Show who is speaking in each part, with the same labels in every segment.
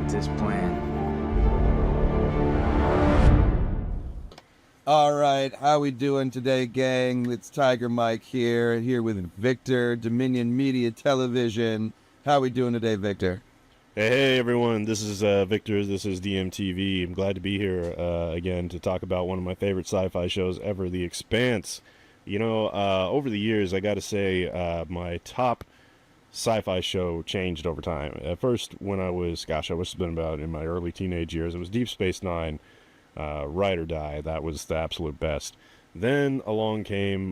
Speaker 1: with this plan.
Speaker 2: All right, how we doing today, gang? It's Tiger Mike here with Victor, Dominion Media Television. How we doing today, Victor?
Speaker 3: Hey everyone, this is Victor, this is DMTV. I'm glad to be here again to talk about one of my favorite sci-fi shows ever, The Expanse. You know, over the years, I gotta say, my top sci-fi show changed over time. At first, when I must have been about in my early teenage years, it was Deep Space Nine, Ride or Die. That was the absolute best. Then along came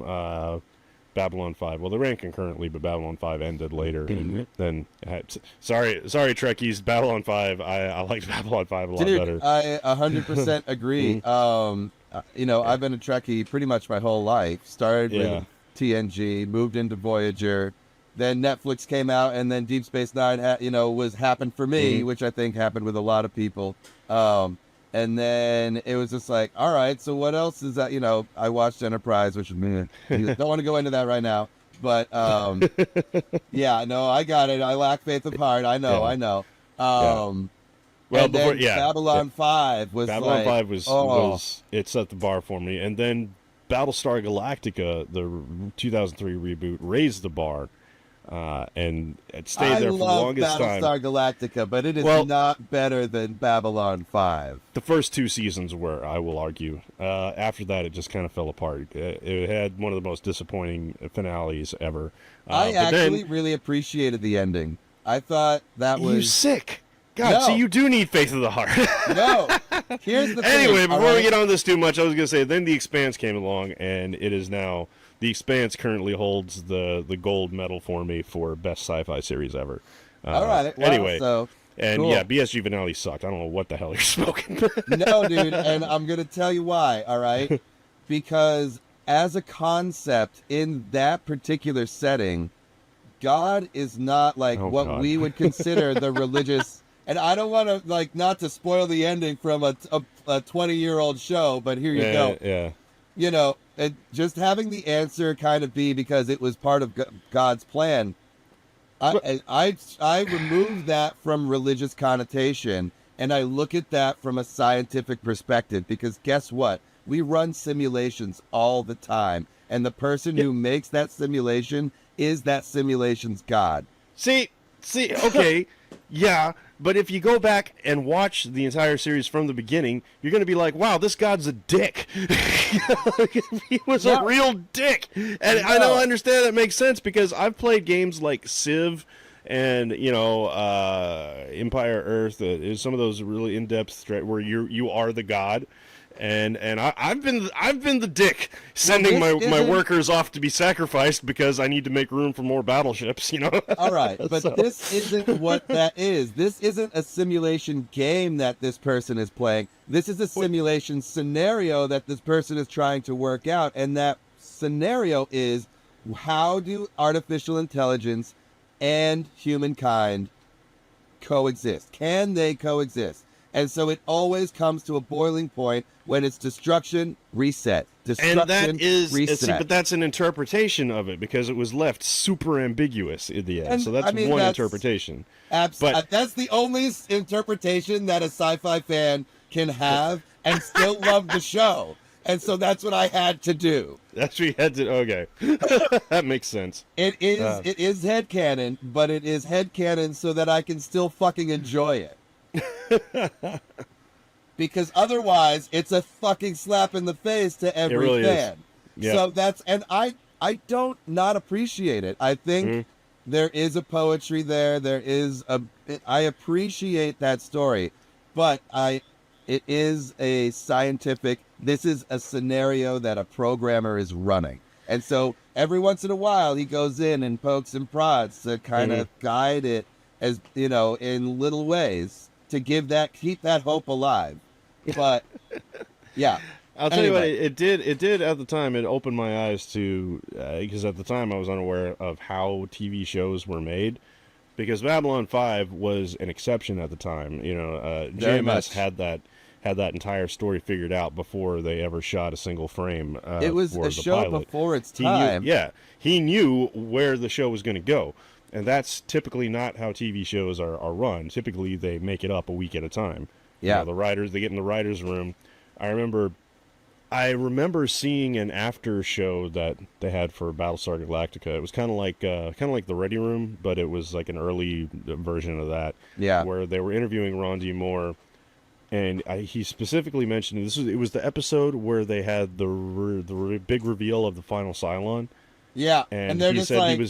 Speaker 3: Babylon 5. Well, they ran concurrently, but Babylon 5 ended later. And then, sorry, Trekkies, Babylon 5. I liked Babylon 5 a lot better.
Speaker 2: I 100% agree. I've been a Trekkie pretty much my whole life. Started with TNG, moved into Voyager, then Netflix came out, and then Deep Space Nine, happened for me, which I think happened with a lot of people. And then it was just like, all right, so what else is that? I watched Enterprise, which don't want to go into that right now. But yeah, no, I got it. I lack faith of heart. I know.
Speaker 3: Well,
Speaker 2: Babylon 5 was
Speaker 3: Babylon
Speaker 2: like,
Speaker 3: 5 was it set the bar for me, and then Battlestar Galactica, the 2003 reboot, raised the bar. And it stayed there for the longest time.
Speaker 2: I love Battlestar Galactica, but it is not better than Babylon 5.
Speaker 3: The first two seasons were, I will argue. After that, it just kind of fell apart. It had one of the most disappointing finales ever.
Speaker 2: I actually really appreciated the ending. I thought that was...
Speaker 3: You sick. God, so you do need faith of the heart.
Speaker 2: No. Here's the thing.
Speaker 3: Anyway, before we get on this too much, I was going to say, then The Expanse came along, and it is now... The Expanse currently holds the gold medal for me for best sci-fi series ever.
Speaker 2: All right. Well,
Speaker 3: anyway,
Speaker 2: cool.
Speaker 3: BSG finale sucked. I don't know what the hell you're smoking.
Speaker 2: No, dude, and I'm going to tell you why, all right? Because as a concept in that particular setting, God is not like we would consider the religious... And I don't want to, not to spoil the ending from a 20-year-old show, but here you go.
Speaker 3: Yeah.
Speaker 2: And just having the answer kind of be because it was part of God's plan. I remove that from religious connotation, and I look at that from a scientific perspective, because guess what? We run simulations all the time, and the person who makes that simulation is that simulation's God.
Speaker 3: See, okay, yeah, but if you go back and watch the entire series from the beginning, you're going to be like, wow, this God's a dick. He was a real dick. And I don't understand that makes sense, because I've played games like Civ and, Empire Earth, some of those really in-depth where you are the God. And I've been the dick sending my workers off to be sacrificed because I need to make room for more battleships,
Speaker 2: All right, but this isn't what that is. This isn't a simulation game that this person is playing. This is a simulation scenario that this person is trying to work out, and that scenario is, how do artificial intelligence and humankind coexist? Can they coexist? And so it always comes to a boiling point when it's destruction, reset. Destruction, reset.
Speaker 3: But that's an interpretation of it, because it was left super ambiguous in the end. So that's one interpretation.
Speaker 2: Absolutely. That's the only interpretation that a sci-fi fan can have and still love the show. And so that's what I had to do.
Speaker 3: That's what you had to... Okay. That makes sense.
Speaker 2: It is headcanon, but it is headcanon so that I can still fucking enjoy it. Because otherwise it's a fucking slap in the face to every fan. So that's, and I don't not appreciate it. I think there is a poetry there. I appreciate that story, but it is a scientific, this is a scenario that a programmer is running. And so every once in a while he goes in and pokes and prods to kind of guide it, as in little ways, to keep that hope alive. But yeah,
Speaker 3: I'll tell you what, it did at the time. It opened my eyes to, because at the time I was unaware of how TV shows were made, because Babylon 5 was an exception at the time. JMS had that entire story figured out before they ever shot a single frame.
Speaker 2: It was a show before its time.
Speaker 3: He knew where the show was going to go. And that's typically not how TV shows are run. Typically, they make it up a week at a time.
Speaker 2: Yeah.
Speaker 3: The writers, they get in the writers' room. I remember seeing an after show that they had for Battlestar Galactica. It was kind of like the Ready Room, but it was like an early version of that.
Speaker 2: Yeah.
Speaker 3: Where they were interviewing Ron D. Moore, and he specifically mentioned it was the episode where they had the big reveal of the final Cylon.
Speaker 2: Yeah,
Speaker 3: and
Speaker 2: they're
Speaker 3: he
Speaker 2: just
Speaker 3: said
Speaker 2: like,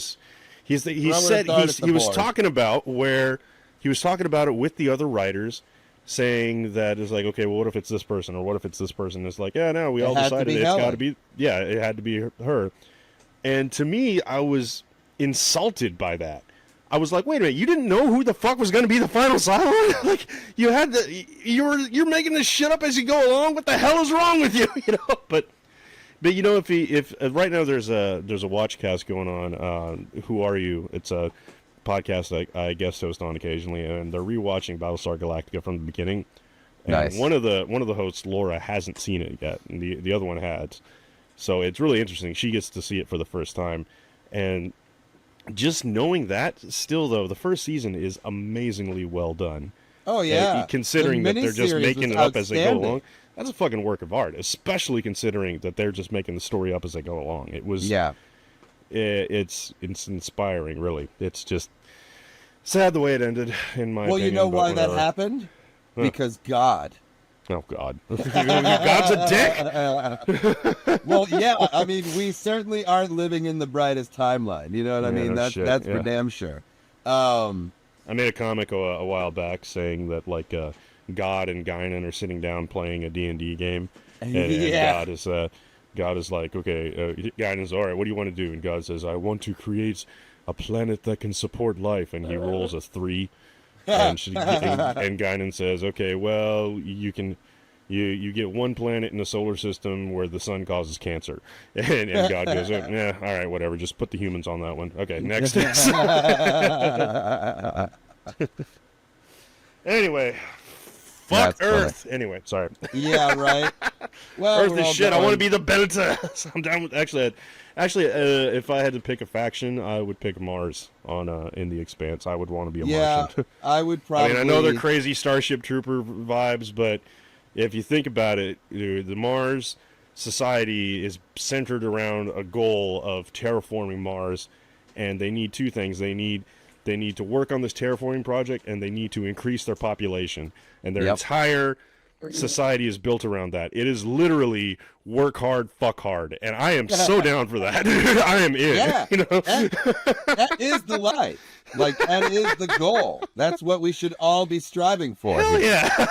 Speaker 3: he was talking about it with the other writers, saying that it's like, okay, well, what if it's this person, or what if it's this person? It's like, yeah, no, we all decided it's got to be, it had to be her. And to me, I was insulted by that. I was like, wait a minute, you didn't know who the fuck was going to be the final Cylon? Like, you're making this shit up as you go along. What the hell is wrong with you? But you know, if right now there's a watchcast going on. Who Are You? It's a podcast I guest host on occasionally, and they're rewatching Battlestar Galactica from the beginning. And
Speaker 2: nice.
Speaker 3: One of the hosts, Laura, hasn't seen it yet, and the other one has. So it's really interesting. She gets to see it for the first time, and just knowing that, still though, the first season is amazingly well done.
Speaker 2: Oh yeah,
Speaker 3: considering that they're just making it up as they go along. That's a fucking work of art, especially considering that they're just making the story up as they go along. It was, it's inspiring, really. It's just sad the way it ended, in my opinion.
Speaker 2: Well, you know why that happened? Huh. Because God.
Speaker 3: Oh, God. God's a dick?
Speaker 2: Well, yeah, I mean, we certainly aren't living in the brightest timeline. You know what I mean? That's for damn sure.
Speaker 3: I made a comic a while back saying that, like, God and Guinan are sitting down playing a D&D game, and God is like, okay, Guinan's, all right, what do you want to do? And God says, I want to create a planet that can support life, and he rolls a 3, and Guinan says, okay, well, you get one planet in the solar system where the sun causes cancer, and God goes, yeah, all right, whatever, just put the humans on that one. Okay, next. Anyway. Fuck Earth. Funny. Anyway, sorry.
Speaker 2: Yeah, right. Well,
Speaker 3: Earth is shit. I want to be the banter. So I'm down with. Actually, if I had to pick a faction, I would pick Mars on in the Expanse. I would want to be a Martian.
Speaker 2: I would probably.
Speaker 3: I mean, I know they're crazy Starship Trooper vibes, but if you think about it, the Mars society is centered around a goal of terraforming Mars, and they need two things. They need to work on this terraforming project, and they need to increase their population. And their entire society is built around that. It is literally work hard, fuck hard. And I am so down for that. I am in.
Speaker 2: Yeah, that is the life. Like, that is the goal. That's what we should all be striving for.
Speaker 3: Hell yeah.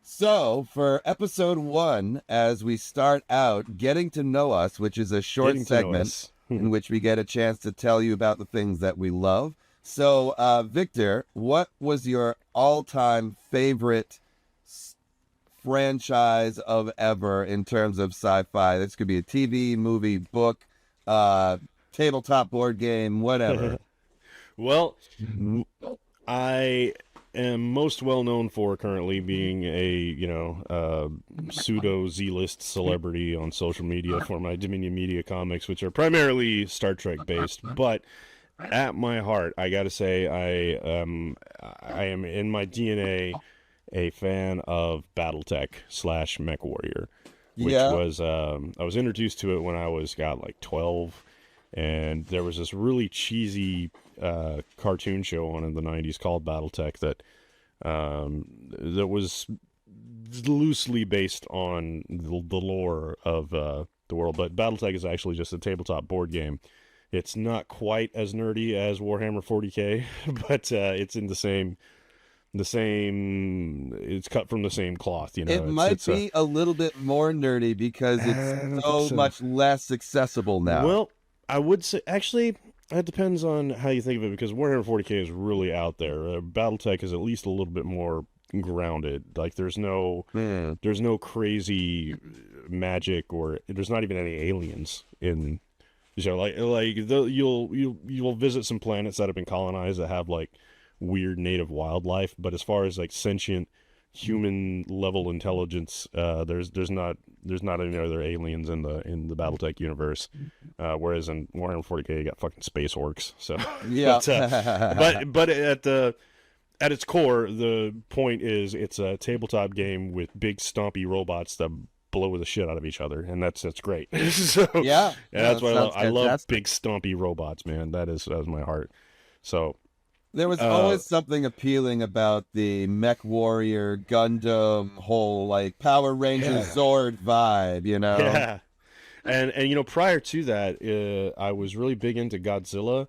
Speaker 2: So, for episode 1, as we start out, Getting to Know Us, which is a short segment in which we get a chance to tell you about the things that we love. So, Victor, what was your all-time favorite franchise of ever in terms of sci-fi? This could be a TV, movie, book, tabletop board game, whatever.
Speaker 3: Well, I am most well known for currently being a pseudo Z-list celebrity on social media for my Dominion Media comics, which are primarily Star Trek based. But at my heart, I gotta say, I am in my DNA a fan of BattleTech / MechWarrior, which was I was introduced to it when I was like 12, and there was this really cheesy cartoon show on in the 90s called BattleTech that was loosely based on the lore of the world. But BattleTech is actually just a tabletop board game. It's not quite as nerdy as Warhammer 40K, but it's in the same. It's cut from the same cloth.
Speaker 2: It might be a little bit more nerdy because it's so much less accessible now.
Speaker 3: Well, I would say actually. It depends on how you think of it, because Warhammer 40K is really out there. BattleTech is at least a little bit more grounded. Like there's no crazy magic, or there's not even any aliens in the show. You'll visit some planets that have been colonized that have like weird native wildlife, but as far as like sentient human level intelligence. There's not any other aliens in the BattleTech universe. Whereas in Warhammer 40K, you got fucking space orcs. So
Speaker 2: Yeah.
Speaker 3: but at its core, the point is it's a tabletop game with big stompy robots that blow the shit out of each other, and that's great. So
Speaker 2: Yeah.
Speaker 3: that's what I love.
Speaker 2: Sounds
Speaker 3: I love
Speaker 2: fantastic.
Speaker 3: big stompy robots, man. That is my heart. So
Speaker 2: There was
Speaker 3: uh,
Speaker 2: always something appealing about the Mech Warrior Gundam whole like Power Ranger
Speaker 3: yeah,
Speaker 2: Zord vibe, you know?
Speaker 3: yeah. And you know, prior to that, I was really big into Godzilla,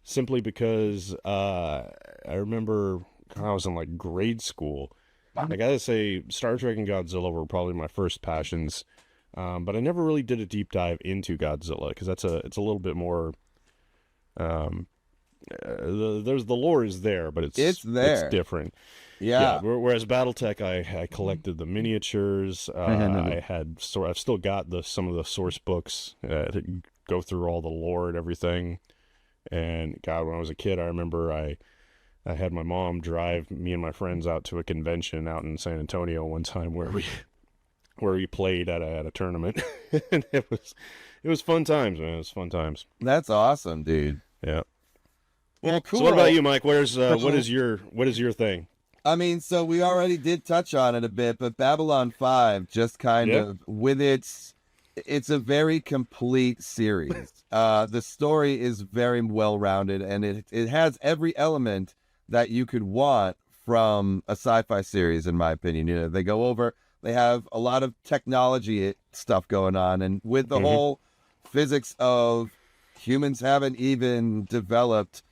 Speaker 3: simply because I remember when I was in like grade school. I gotta say, Star Trek and Godzilla were probably my first passions, but I never really did a deep dive into Godzilla because it's a little bit more. Um, the lore is there, but
Speaker 2: It's
Speaker 3: it's
Speaker 2: there.
Speaker 3: different. Yeah.
Speaker 2: Yeah.
Speaker 3: Whereas BattleTech, I collected the miniatures. I've still got some of the source books to go through all the lore and everything. And God, when I was a kid, I remember I had my mom drive me and my friends out to a convention out in San Antonio one time where we played at a tournament, and it was fun times, man. It was fun times.
Speaker 2: That's awesome, dude.
Speaker 3: Yeah.
Speaker 2: Well,
Speaker 3: So what about
Speaker 2: cool.
Speaker 3: you, Mike? What
Speaker 2: So,
Speaker 3: is your thing?
Speaker 2: I mean, so we already did touch on it a bit, but Babylon 5 just kind
Speaker 3: Yeah.
Speaker 2: of with it's a very complete series. The story is very well rounded, and it has every element that you could want from a sci-fi series, in my opinion. You know, they have a lot of technology stuff going on, and with the
Speaker 3: Mm-hmm.
Speaker 2: whole physics of humans haven't even developed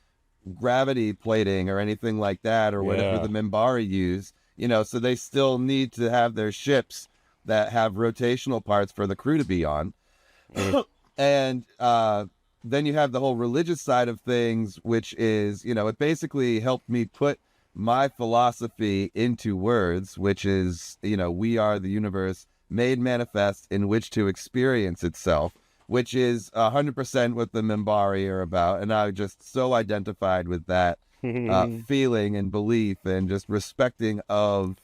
Speaker 2: gravity plating or anything like that, or whatever the
Speaker 3: Yeah.
Speaker 2: Minbari use, you know, so they still need to have their ships that have rotational parts for the crew to be on.
Speaker 3: Mm-hmm.
Speaker 2: And then you have the whole religious side of things, which is, you know, it basically helped me put my philosophy into words, which is, you know, we are the universe made manifest in which to experience itself, which is 100% what the Mimbari are about. And I just so identified with that feeling and belief and just respecting of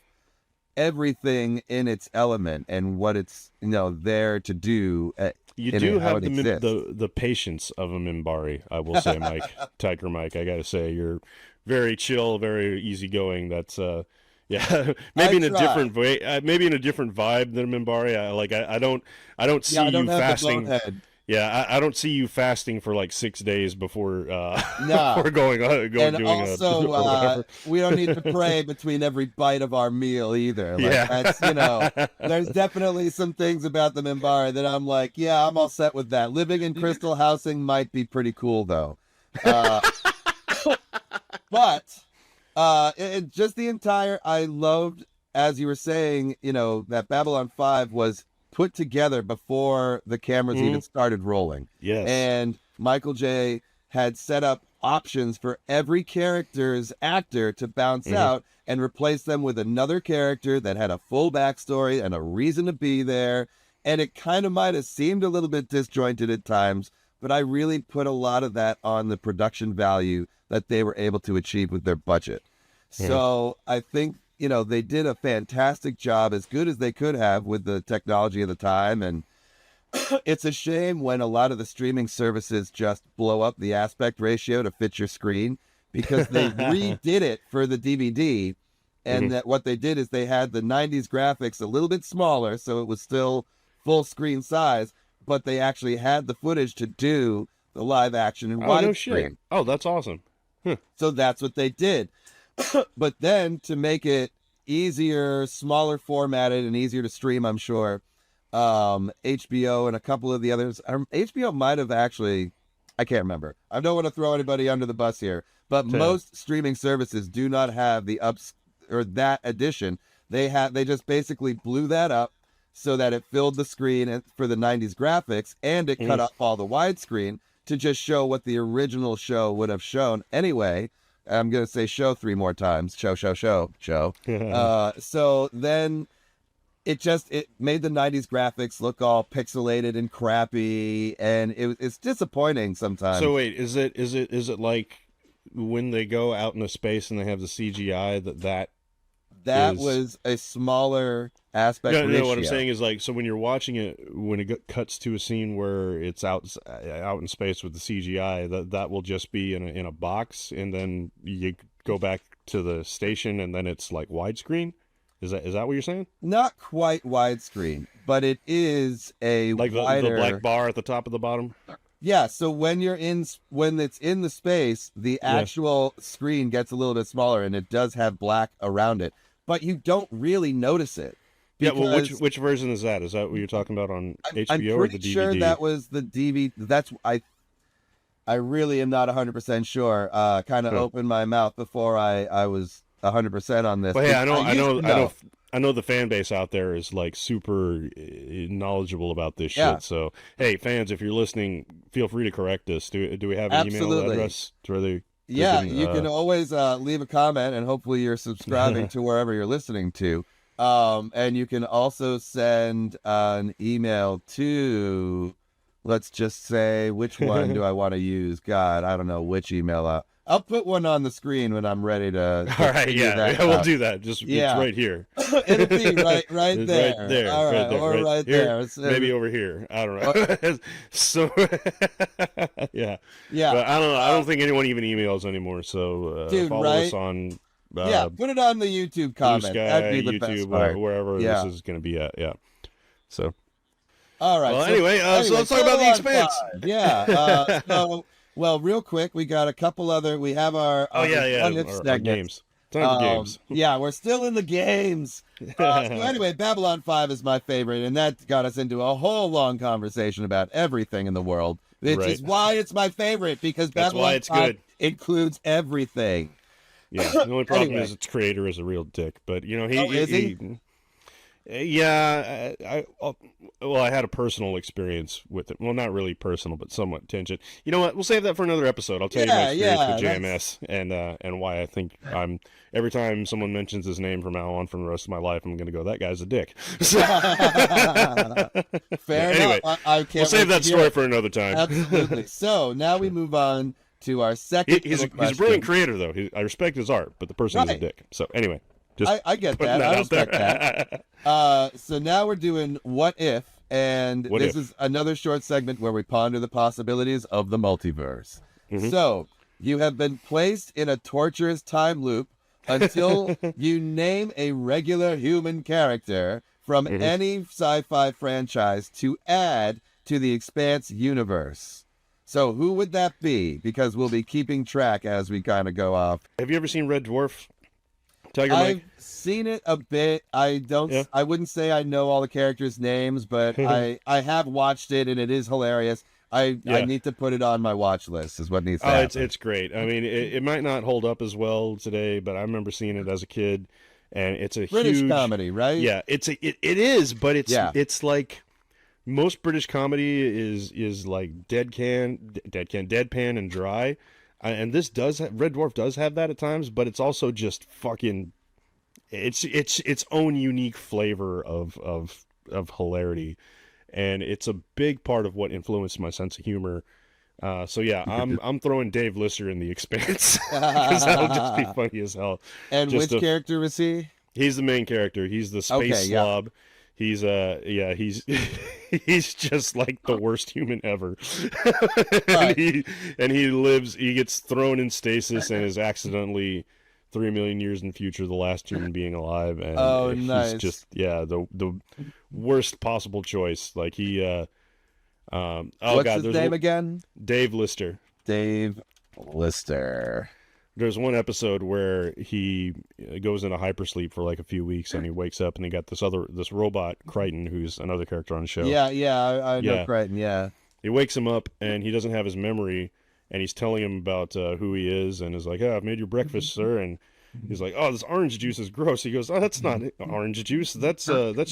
Speaker 2: everything in its element and what it's, you know, there to do
Speaker 3: You
Speaker 2: in
Speaker 3: do
Speaker 2: it, how
Speaker 3: have
Speaker 2: it exists.
Speaker 3: the patience of a Minbari, I will say, Mike. Tiger Mike, I gotta say, you're very chill, very easygoing. That's yeah,
Speaker 2: I
Speaker 3: maybe in a
Speaker 2: try.
Speaker 3: different way, maybe in a different vibe than a Minbari. I don't
Speaker 2: Yeah,
Speaker 3: see
Speaker 2: I don't
Speaker 3: you
Speaker 2: have the
Speaker 3: fasting.
Speaker 2: bonehead.
Speaker 3: Yeah, I don't see you fasting for like 6 days before
Speaker 2: Nah.
Speaker 3: before
Speaker 2: And
Speaker 3: doing a
Speaker 2: also,
Speaker 3: or whatever.
Speaker 2: we don't need to pray between every bite of our meal either. Like,
Speaker 3: Yeah.
Speaker 2: that's, you know, there's definitely some things about the Mimbari that I'm like, yeah, I'm all set with that. Living in crystal housing might be pretty cool, though. Uh, but just the entire, I loved, as you were saying, you know, that Babylon 5 was put together before the cameras
Speaker 3: Mhm.
Speaker 2: even started rolling.
Speaker 3: Yes.
Speaker 2: And Michael J had set up options for every character's actor to bounce
Speaker 3: Hmm.
Speaker 2: out and replace them with another character that had a full backstory and a reason to be there. And it kind of might have seemed a little bit disjointed at times, but I really put a lot of that on the production value that they were able to achieve with their budget.
Speaker 3: Hmm.
Speaker 2: So I think, you know, they did a fantastic job, as good as they could have with the technology of the time. And it's a shame when a lot of the streaming services just blow up the aspect ratio to fit your screen, because they redid it for the DVD.
Speaker 3: Hmm.
Speaker 2: And that what they did is they had the 90s graphics a little bit smaller, so it was still full screen size, but they actually had the footage to do the live action in
Speaker 3: Oh no shit.
Speaker 2: widescreen.
Speaker 3: Oh, that's awesome. Huh.
Speaker 2: So that's what they did. But then to make it easier, smaller formatted, and easier to stream, I'm sure, HBO and a couple of the others, HBO might have actually, I can't remember. I don't want to throw anybody under the bus here, but
Speaker 3: Yeah.
Speaker 2: most streaming services do not have the ups or that edition. They just basically blew that up so that it filled the screen for the 90s graphics, and it cut
Speaker 3: Hmm.
Speaker 2: off all the widescreen to just show what the original show would have shown anyway. I'm going to say show three more times. Show. So then it made the 90s graphics look all pixelated and crappy, and it's disappointing
Speaker 3: So
Speaker 2: sometimes.
Speaker 3: wait, is it like when they go out into space and they have the CGI that
Speaker 2: that was a smaller aspect ratio.
Speaker 3: No, what I'm saying is like, so when you're watching it, when it cuts to a scene where it's out in space with the CGI, that will just be in a box, and then you go back to the station, and then it's like widescreen. Is that what you're saying?
Speaker 2: Not quite widescreen, but it is a
Speaker 3: like
Speaker 2: wider...
Speaker 3: the black bar at the top of the bottom.
Speaker 2: Yeah, so when it's in the space, the actual screen gets a little bit smaller, and it does have black around it, but you don't really notice it.
Speaker 3: Yeah, well, which version is that? Is that what you're talking about on HBO or the DVD?
Speaker 2: I'm pretty sure that was the DVD. That's I really am not 100% sure. Kind of opened my mouth before I was 100% on this.
Speaker 3: But hey, I know the fan base out there is like super knowledgeable about this shit. So hey, fans, if you're listening, feel free to correct us. Do we have an email address where they?
Speaker 2: You can always leave a comment, and hopefully you're subscribing to wherever you're listening to. And you can also send an email to, let's just say, which one do I want to use? God, I don't know which email. I'll put one on the screen when I'm ready to
Speaker 3: all right, we'll do that. Just it's right here.
Speaker 2: It'll be right there.
Speaker 3: Right there.
Speaker 2: All right, or right there.
Speaker 3: Maybe over here. I don't know. So yeah. But I don't know. I don't think anyone even emails anymore. So follow us on.
Speaker 2: Put it on the YouTube comment. That'd be the
Speaker 3: YouTube,
Speaker 2: best part.
Speaker 3: Wherever this is going to be at. Yeah. So.
Speaker 2: All right.
Speaker 3: Well, anyway, so let's talk about The Expanse.
Speaker 2: Well, real quick, we got a couple other. We have our
Speaker 3: our games. Time for games.
Speaker 2: Yeah, we're still in the games. So anyway, Babylon 5 is my favorite, and that got us into a whole long conversation about everything in the world, which is why it's my favorite, because Babylon 5 includes everything.
Speaker 3: Yeah, the only problem is its creator is a real dick, but you know he I had a personal experience with it. Well, not really personal, but somewhat tangent. You know what? We'll save that for another episode. I'll tell you my experience with JMS and why I think every time someone mentions his name from now on from the rest of my life, I'm going to go, that guy's a dick.
Speaker 2: Fair
Speaker 3: anyway,
Speaker 2: enough. I can't
Speaker 3: we'll save that story for another time.
Speaker 2: Absolutely. So now we move on to our second.
Speaker 3: He's a brilliant creator, though. I respect his art, but the person is a dick. So anyway.
Speaker 2: I get that. I respect that. So now we're doing What If, and this is another short segment where we ponder the possibilities of the multiverse. Mm-hmm. So you have been placed in a torturous time loop until you name a regular human character from any sci-fi franchise to add to the Expanse universe. So who would that be? Because we'll be keeping track as we kind of go off.
Speaker 3: Have you ever seen Red Dwarf?
Speaker 2: I've seen it a bit. I wouldn't say I know all the characters' names, but I have watched it, and it is hilarious. I need to put it on my watch list, is what needs to happen.
Speaker 3: It's great. I mean, it might not hold up as well today, but I remember seeing it as a kid, and it's a
Speaker 2: British comedy, right?
Speaker 3: Yeah, it is, but it's like most British comedy is like deadpan and dry. And this Red Dwarf does have that at times, but it's also just fucking, it's its own unique flavor of hilarity, and it's a big part of what influenced my sense of humor. So yeah, I'm throwing Dave Lister in The Expanse because that'll just be funny as hell.
Speaker 2: And just which character was he?
Speaker 3: He's the main character. He's the space slob. He's he's just like the worst human ever. and he gets thrown in stasis and is accidentally 3 million years in the future the last human being alive, and
Speaker 2: nice.
Speaker 3: He's just the worst possible choice. Like
Speaker 2: what's his name again?
Speaker 3: Dave Lister.
Speaker 2: Dave Lister.
Speaker 3: There's one episode where he goes into hypersleep for like a few weeks, and he wakes up, and he got this robot Crichton, who's another character on the show.
Speaker 2: I know Crichton. Yeah,
Speaker 3: he wakes him up, and he doesn't have his memory, and he's telling him about who he is, and is like, "Oh, I've made your breakfast, sir," and he's like, "Oh, this orange juice is gross." He goes, "Oh, that's not orange juice. That's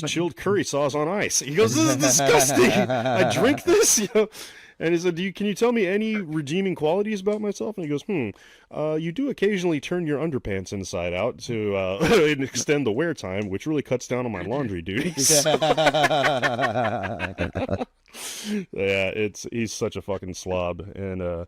Speaker 3: chilled curry sauce on ice." He goes, "This is disgusting. I drink this." You know? And he said, "Can you tell me any redeeming qualities about myself?" And he goes, you do occasionally turn your underpants inside out to extend the wear time, which really cuts down on my laundry duties." Yeah, he's such a fucking slob, and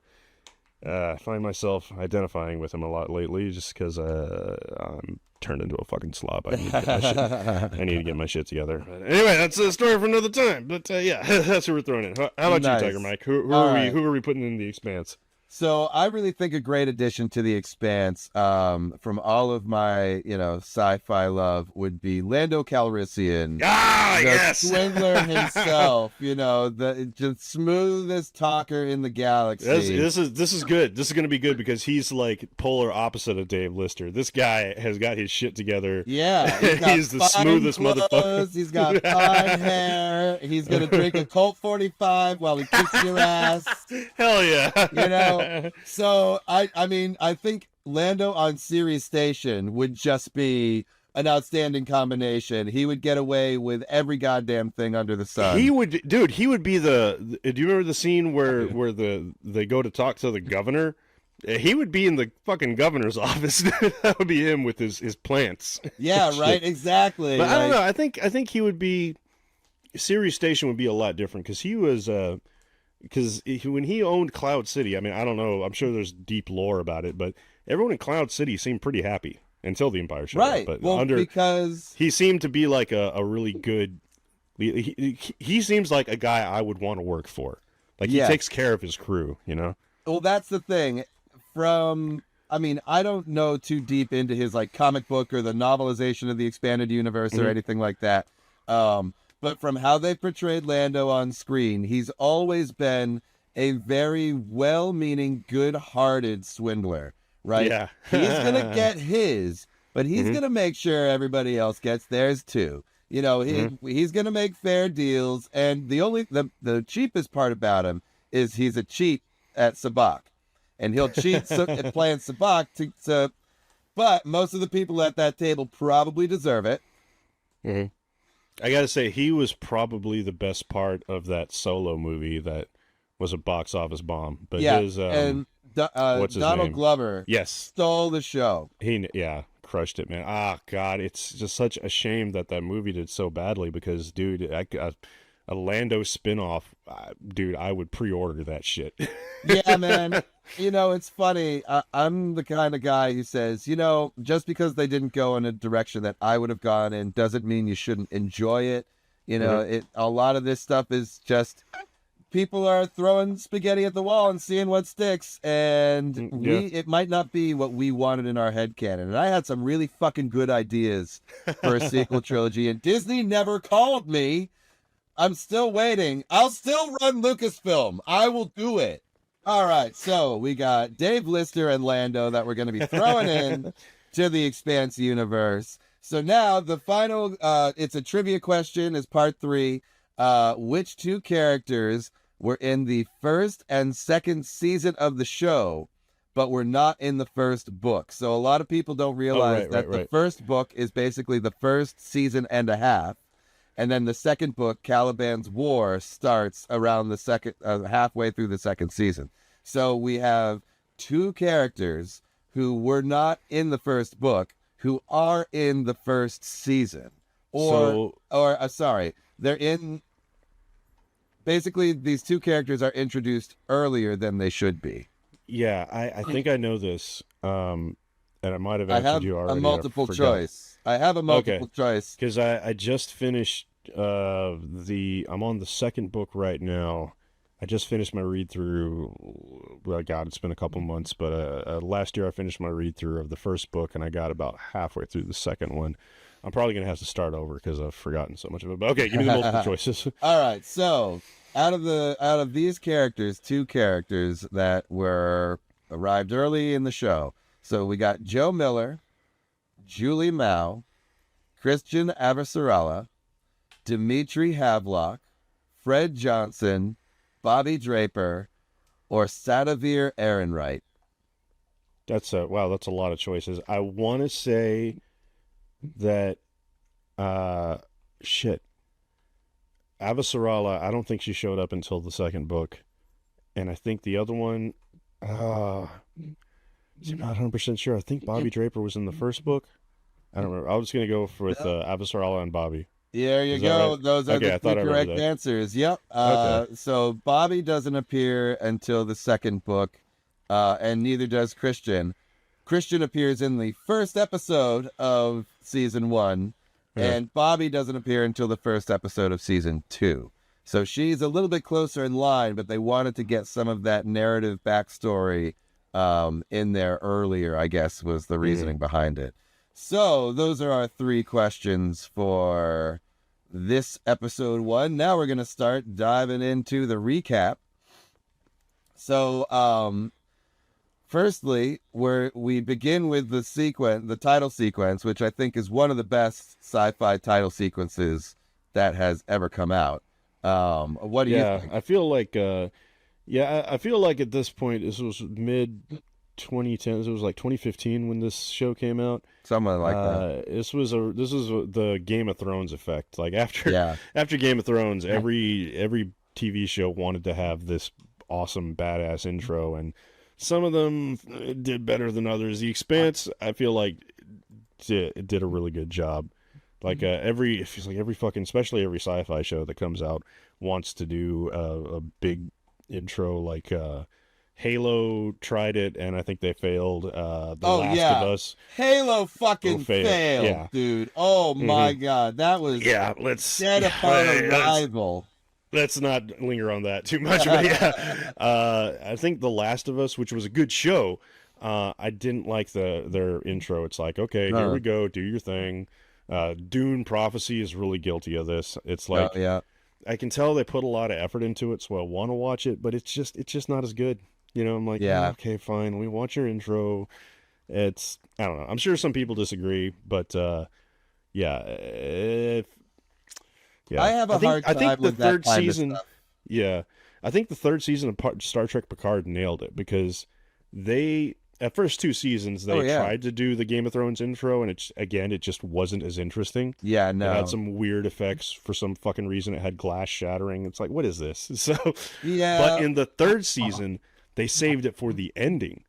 Speaker 3: I find myself identifying with him a lot lately, just because I'm turned into a fucking slob. I need to get my shit together. But anyway, that's a story for another time. But yeah, that's who we're throwing in. How about you, Tiger Mike? Who are we putting in the Expanse?
Speaker 2: So I really think a great addition to the Expanse, from all of my, sci-fi love, would be Lando Calrissian.
Speaker 3: Ah, yes,
Speaker 2: Swindler himself. The smoothest talker in the galaxy.
Speaker 3: This is good. This is going to be good because he's like polar opposite of Dave Lister. This guy has got his shit together.
Speaker 2: Yeah,
Speaker 3: he's the smoothest motherfucker.
Speaker 2: He's got fine hair. He's gonna drink a Colt 45 while he kicks your ass.
Speaker 3: Hell yeah.
Speaker 2: So I think Lando on Sirius Station would just be an outstanding combination. He would get away with every goddamn thing under the sun.
Speaker 3: He would be do you remember the scene where they go to talk to the governor? He would be in the fucking governor's office. That would be him with his plants.
Speaker 2: Yeah, right, exactly.
Speaker 3: But I don't know. I think he would be Sirius Station would be a lot different because he was because when he owned Cloud City, I mean, I don't know. I'm sure there's deep lore about it, but everyone in Cloud City seemed pretty happy until the Empire showed
Speaker 2: up.
Speaker 3: But
Speaker 2: because
Speaker 3: he seemed to be like a really good. He seems like a guy I would want to work for. Like he takes care of his crew,
Speaker 2: Well, that's the thing. I don't know too deep into his like comic book or the novelization of the expanded universe or anything like that. But from how they portrayed Lando on screen, he's always been a very well-meaning, good-hearted swindler, right?
Speaker 3: Yeah.
Speaker 2: He's going to get his, but he's going to make sure everybody else gets theirs too. He's going to make fair deals, and the cheapest part about him is he's a cheat at sabacc. And he'll cheat at playing sabacc but most of the people at that table probably deserve it.
Speaker 3: Mm-hmm. I gotta say, he was probably the best part of that Solo movie that was a box office bomb. But his, what's his
Speaker 2: Donald
Speaker 3: name?
Speaker 2: Glover,
Speaker 3: yes,
Speaker 2: stole the show.
Speaker 3: He crushed it, man. Ah, God, it's just such a shame that movie did so badly because, dude, a Lando spinoff, dude, I would pre-order that shit.
Speaker 2: Yeah, man. It's funny. I'm the kind of guy who says, just because they didn't go in a direction that I would have gone in doesn't mean you shouldn't enjoy it. A lot of this stuff is just people are throwing spaghetti at the wall and seeing what sticks. And it might not be what we wanted in our headcanon. And I had some really fucking good ideas for a sequel trilogy, and Disney never called me. I'm still waiting. I'll still run Lucasfilm. I will do it. All right, so we got Dave Lister and Lando that we're going to be throwing in to the Expanse universe. So now the final, it's a trivia question, is part 3. Which two characters were in the first and second season of the show, but were not in the first book? So a lot of people don't realize that the first book is basically the first season and a half. And then the second book, Caliban's War, starts around the second, halfway through the second season. So we have two characters who were not in the first book who are in the first season, they're in. Basically, these two characters are introduced earlier than they should be.
Speaker 3: Yeah, I think I know this. And I might have answered you already.
Speaker 2: I have a multiple choice.
Speaker 3: Because I just finished I'm on the second book right now. I just finished my read through. Well, God, it's been a couple months, but last year I finished my read through of the first book, and I got about halfway through the second one. I'm probably gonna have to start over because I've forgotten so much of it. But okay, give me the multiple choices.
Speaker 2: All right, so out of these characters, two characters that arrived early in the show. So we got Joe Miller, Julie Mao, Christian Avasarala, Dimitri Havelock, Fred Johnson, Bobby Draper, or Sadavir Ehrenreich.
Speaker 3: That's a lot of choices. I want to say that Avasarala, I don't think she showed up until the second book. And I think the other one, I'm not 100% sure. I think Bobby Draper was in the first book. I don't remember. I was going to go with Avasarala and Bobby.
Speaker 2: There you go. Right? Those are the correct answers. Yep. So Bobby doesn't appear until the second book, and neither does Christian. Christian appears in the first episode of season 1, and Bobby doesn't appear until the first episode of season 2. So she's a little bit closer in line, but they wanted to get some of that narrative backstory in there earlier, I guess, was the reasoning behind it. So those are our 3 questions for this episode 1. Now we're going to start diving into the recap. So, firstly, we begin with the title sequence, which I think is one of the best sci-fi title sequences that has ever come out. What do you think?
Speaker 3: I feel like, I feel like at this point, this was mid 2010s. It was like 2015 when this show came out.
Speaker 2: Something like that.
Speaker 3: This was the Game of Thrones effect. Like after Game of Thrones, every TV show wanted to have this awesome badass intro, and some of them did better than others. The Expanse, I feel like, it did a really good job. Like it feels like every fucking, especially every sci-fi show that comes out wants to do a big intro. Like Halo tried it, and I think they failed. The Last of Us,
Speaker 2: Halo fucking failed, dude. Oh my god, that was dead upon arrival.
Speaker 3: Let's not linger on that too much, but I think The Last of Us, which was a good show, I didn't like their intro. It's like, okay, here we go, do your thing. Dune Prophecy is really guilty of this. It's like, I can tell they put a lot of effort into it, so I want to watch it, but it's just not as good. You know, I'm like, okay, fine, we watch your intro. I don't know. I'm sure some people disagree, but
Speaker 2: I have a hard time with that kind of stuff.
Speaker 3: Yeah, I think the third season of Star Trek Picard nailed it, because at first 2 seasons they tried to do the Game of Thrones intro, and it just wasn't as interesting.
Speaker 2: Yeah, no.
Speaker 3: It had some weird effects for some fucking reason. It had glass shattering. It's like, what is this? So but in the third season, they saved it for the ending.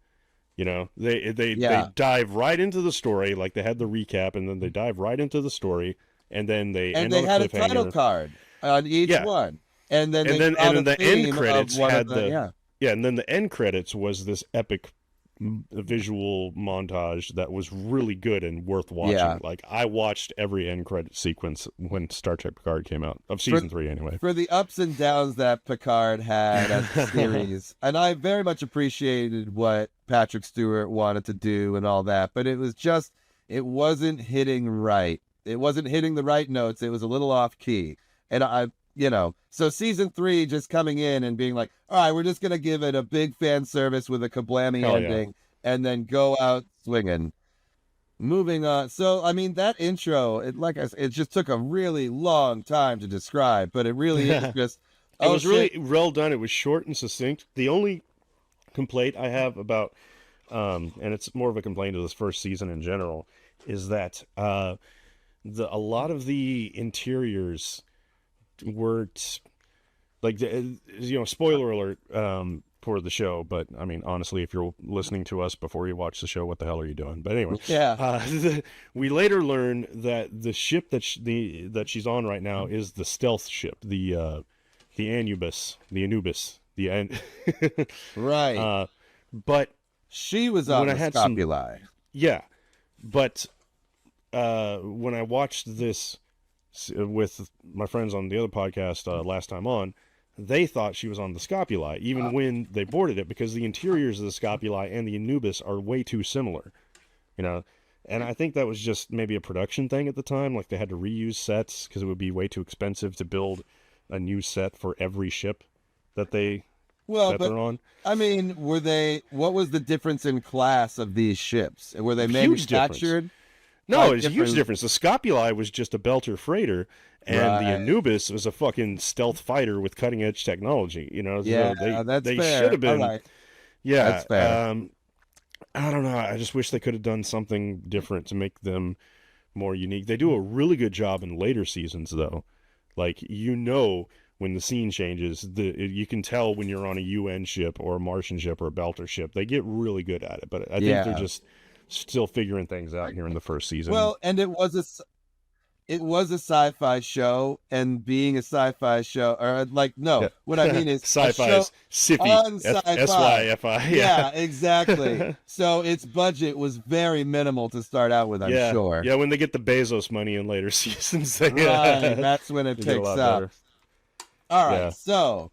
Speaker 3: You know, they dive right into the story. Like, they had the recap, and then they dive right into the story. And then they
Speaker 2: had a title card on each one, and then
Speaker 3: the end credits had and then the end credits was this epic visual montage that was really good and worth watching. Yeah. Like, I watched every end credit sequence when Star Trek Picard came out, of season 3 anyway.
Speaker 2: For the ups and downs that Picard had as a series, and I very much appreciated what Patrick Stewart wanted to do and all that, but it wasn't hitting right. It wasn't hitting the right notes. It was a little off key. And so season 3 just coming in and being like, all right, we're just going to give it a big fan service with a kablammy ending and then go out swinging. Moving on. So, I mean, that intro, it just took a really long time to describe, but it really is just,
Speaker 3: it was really well done. It was short and succinct. The only complaint I have about, and it's more of a complaint of this first season in general, is that, a lot of the interiors weren't, like, spoiler alert for the show, but I mean, honestly, if you're listening to us before you watch the show, what the hell are you doing? But anyway, we later learn that the ship that she's on right now is the stealth ship, the Anubis,
Speaker 2: right.
Speaker 3: But
Speaker 2: she was on the Scopuli.
Speaker 3: But when I watched this with my friends on the other podcast last time on, they thought she was on the Scopuli, even when they boarded it, because the interiors of the Scopuli and the Anubis are way too similar, you know. And I think that was just maybe a production thing at the time, like they had to reuse sets because it would be way too expensive to build a new set for every ship that they're on.
Speaker 2: I mean, what was the difference in class of these ships? Were they manufactured?
Speaker 3: No, it's a huge difference. The Scopuli was just a belter freighter, and the Anubis was a fucking stealth fighter with cutting edge technology. You know, they should have been.
Speaker 2: Right.
Speaker 3: Yeah,
Speaker 2: that's fair.
Speaker 3: I don't know. I just wish they could have done something different to make them more unique. They do a really good job in later seasons, though. Like, when the scene changes, you can tell when you're on a UN ship or a Martian ship or a belter ship. They get really good at it, but I think they're just still figuring things out here in the first season.
Speaker 2: Well, and it was it was a sci-fi show, and being a sci-fi show, or like, no,
Speaker 3: Yeah.
Speaker 2: what I mean is a show
Speaker 3: Sci-fi's Siffy.
Speaker 2: on sci-fi.
Speaker 3: S-Y-F-I.
Speaker 2: Yeah, exactly. So its budget was very minimal to start out with, I'm
Speaker 3: Yeah.
Speaker 2: sure.
Speaker 3: Yeah, when they get the Bezos money in later seasons, they,
Speaker 2: Right, that's when it
Speaker 3: they get a
Speaker 2: picks
Speaker 3: lot
Speaker 2: up.
Speaker 3: better.
Speaker 2: All right,
Speaker 3: Yeah.
Speaker 2: so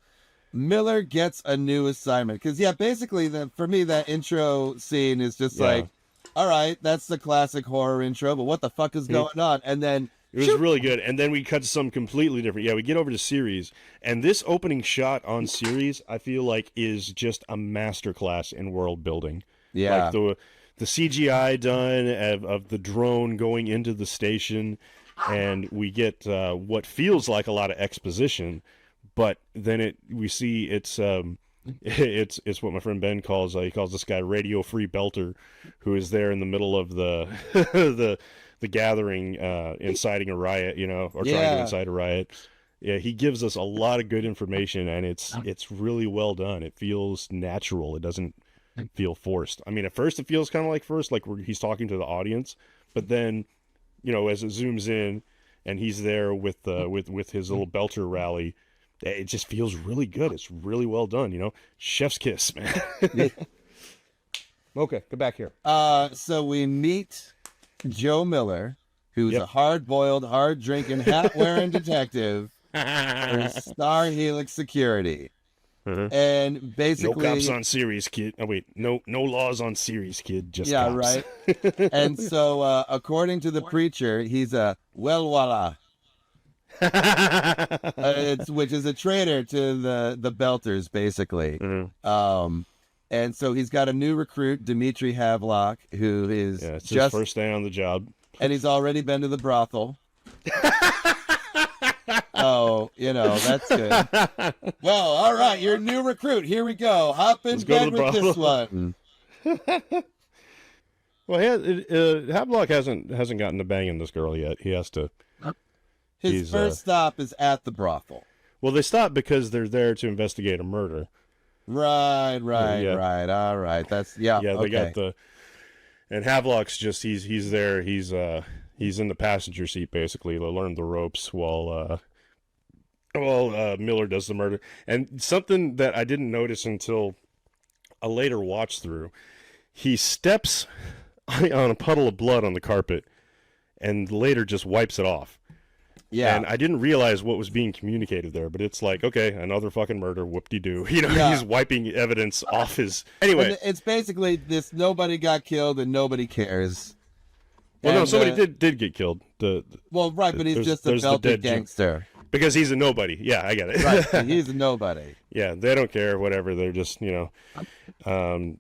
Speaker 2: Miller gets a new assignment because, yeah, basically, for me, that intro scene is just like, all right, that's the classic horror intro, but what the fuck is going on? And then
Speaker 3: it was really good. And then we cut to something completely different. Yeah, we get over to series, and this opening shot on series, I feel like, is just a masterclass in world building.
Speaker 2: Yeah.
Speaker 3: Like the CGI done of the drone going into the station, and we get what feels like a lot of exposition, but then we see it's it's what my friend Ben calls he calls this guy Radio Free Belter, who is there in the middle of the the gathering, inciting a riot, or trying to incite a riot. Yeah, he gives us a lot of good information, and it's really well done. It feels natural. It doesn't feel forced. I mean, at first it feels kind of like he's talking to the audience, but then, as it zooms in, and he's there with his little Belter rally, it just feels really good. It's really well done. Chef's kiss, man. Okay, go back here.
Speaker 2: So we meet Joe Miller, who's a hard-boiled, hard-drinking, hat-wearing detective for Star Helix Security. And basically,
Speaker 3: no cops on Sirius, kid. Oh wait, no laws on Sirius, kid. Just
Speaker 2: yeah,
Speaker 3: cops.
Speaker 2: right. And so, according to the preacher, he's a well-walla. Which is a traitor to the Belters, basically. And so he's got a new recruit, Dmitry Havelock, who is
Speaker 3: it's
Speaker 2: just
Speaker 3: his first day on the job,
Speaker 2: and he's already been to the brothel. Oh, that's good. Well, all right, you're a new recruit. Here we go. Hop in bed with this one.
Speaker 3: Well, Havelock hasn't gotten to banging this girl yet. He has to.
Speaker 2: His first stop is at the brothel.
Speaker 3: Well, they stop because they're there to investigate a murder.
Speaker 2: Right. All right. That's
Speaker 3: Yeah,
Speaker 2: okay.
Speaker 3: they got and Havelock's just he's there. He's in the passenger seat basically to learn the ropes while Miller does the murder. And something that I didn't notice until a later watch through, he steps on a puddle of blood on the carpet and later just wipes it off.
Speaker 2: Yeah.
Speaker 3: And I didn't realize what was being communicated there, but it's like, okay, another fucking murder, whoop-de-doo. He's wiping evidence off his... Anyway.
Speaker 2: And it's basically this: nobody got killed and nobody cares.
Speaker 3: Well, no, somebody did get killed.
Speaker 2: Right, but he's just a belted gangster.
Speaker 3: Because he's a nobody. Yeah, I get it.
Speaker 2: Right, he's a nobody.
Speaker 3: Yeah, they don't care, whatever. They're just, And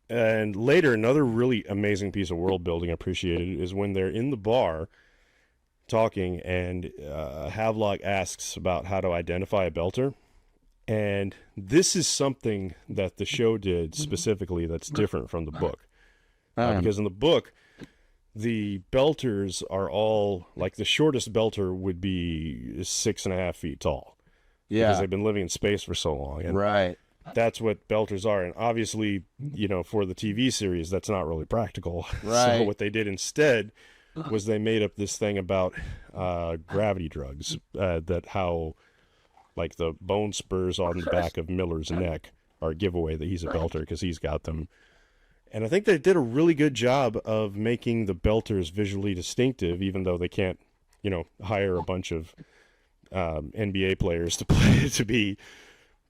Speaker 3: later, another really amazing piece of world building appreciated is when they're in the bar talking, and Havelock asks about how to identify a Belter. And this is something that the show did specifically that's different from the book. Because in the book, the Belters are all, like, the shortest Belter would be 6.5 feet tall.
Speaker 2: Yeah.
Speaker 3: Because they've been living in space for so long. And
Speaker 2: right.
Speaker 3: That's what Belters are. And obviously, for the TV series, that's not really practical.
Speaker 2: Right.
Speaker 3: So what they did instead was they made up this thing about gravity drugs, that how, like, the bone spurs on the back of Miller's neck are a giveaway that he's a Belter because he's got them. And I think they did a really good job of making the Belters visually distinctive, even though they can't, hire a bunch of NBA players to be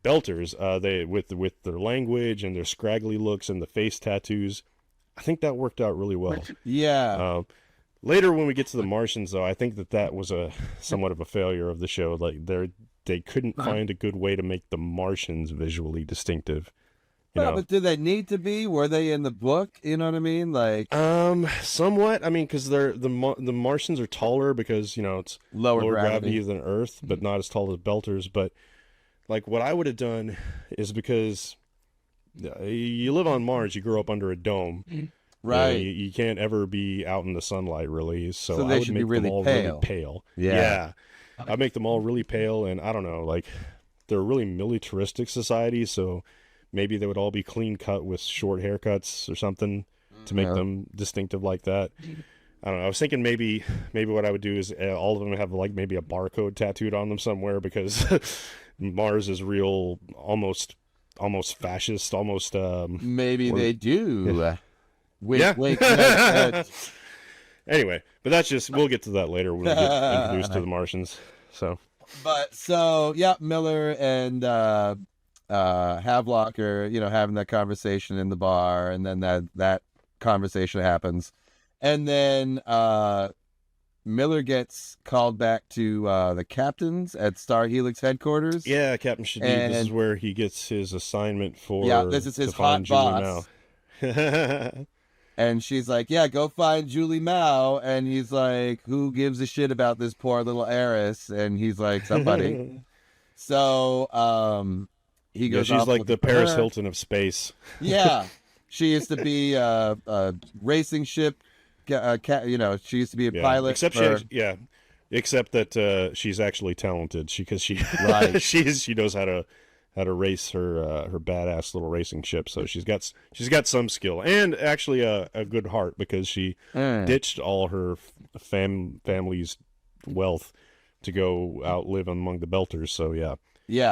Speaker 3: Belters. They with their language and their scraggly looks and the face tattoos, I think that worked out really well.
Speaker 2: Yeah.
Speaker 3: Later, when we get to the Martians, though, I think that was somewhat of a failure of the show. Like they couldn't find a good way to make the Martians visually distinctive.
Speaker 2: But do they need to be? Were they in the book? You know what I mean? Like,
Speaker 3: somewhat. I mean, because the Martians are taller because it's
Speaker 2: lower
Speaker 3: gravity than Earth, but not as tall as Belters. But like, what I would have done is, because you live on Mars, you grow up under a dome.
Speaker 2: Right.
Speaker 3: You can't ever be out in the sunlight, really. So
Speaker 2: they
Speaker 3: I would
Speaker 2: should
Speaker 3: make
Speaker 2: be really
Speaker 3: them all
Speaker 2: pale.
Speaker 3: really pale.
Speaker 2: Yeah.
Speaker 3: I'd make them all really pale, and I don't know, like, they're a really militaristic society, so maybe they would all be clean cut with short haircuts or something to make them distinctive like that. I don't know. I was thinking maybe what I would do is all of them have like maybe a barcode tattooed on them somewhere, because Mars is real, almost fascist, almost.
Speaker 2: Maybe they do.
Speaker 3: Yeah.
Speaker 2: Wink,
Speaker 3: Yeah.
Speaker 2: wink, nudge,
Speaker 3: Anyway, but that's just, we'll get to that later when we get introduced to the Martians. So.
Speaker 2: But so yeah, Miller and Havelock are, having that conversation in the bar, and then that conversation happens, and then Miller gets called back to the captains at Star Helix headquarters.
Speaker 3: Yeah, Captain Shadid. This is where he gets his assignment for.
Speaker 2: Yeah, this is his hot boss. And she's like, yeah, go find Julie Mao. And he's like, who gives a shit about this poor little heiress? And he's like, somebody. So he goes.
Speaker 3: Yeah, she's like the Paris Hilton of space.
Speaker 2: Yeah, she used to be a racing ship. She used to be a pilot.
Speaker 3: Except except that she's actually talented. Because she knows how to race her badass little racing ship. So she's got some skill, and actually a good heart, because she ditched all her family's wealth to go out live among the Belters. So yeah,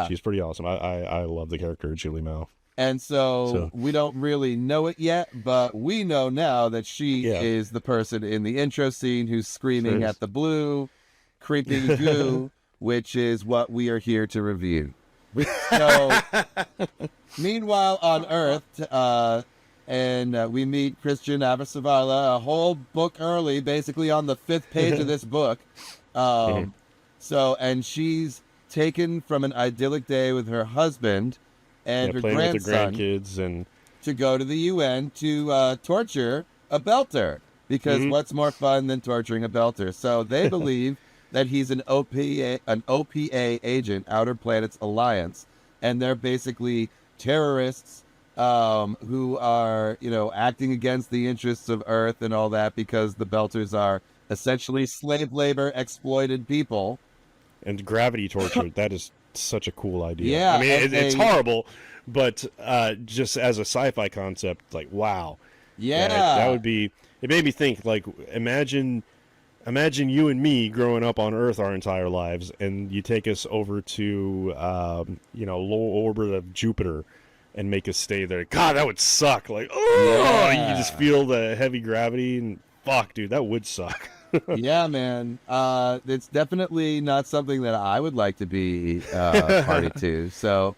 Speaker 3: she's pretty awesome. I love the character of Julie Mao.
Speaker 2: And so we don't really know it yet, but we know now that she is the person in the intro scene who's screaming at the blue, creeping goo, which is what we are here to review. So, meanwhile, on Earth, we meet Christian Avasavala a whole book early, basically on the 5th page of this book. And she's taken from an idyllic day with her husband and her grandson,
Speaker 3: with the grandkids, and
Speaker 2: to go to the UN to torture a Belter, because what's more fun than torturing a Belter? So they believe that he's an OPA agent, Outer Planets Alliance, and they're basically terrorists who are, acting against the interests of Earth and all that, because the Belters are essentially slave labor exploited people.
Speaker 3: And gravity torture, that is such a cool idea.
Speaker 2: Yeah,
Speaker 3: I mean, it's horrible, but just as a sci-fi concept, like, wow.
Speaker 2: Yeah.
Speaker 3: That would be, it made me think, like, imagine you and me growing up on Earth our entire lives, and you take us over to, low orbit of Jupiter and make us stay there. God, that would suck. Like, you just feel the heavy gravity, and fuck, dude, that would suck.
Speaker 2: Yeah, man. It's definitely not something that I would like to be party to. So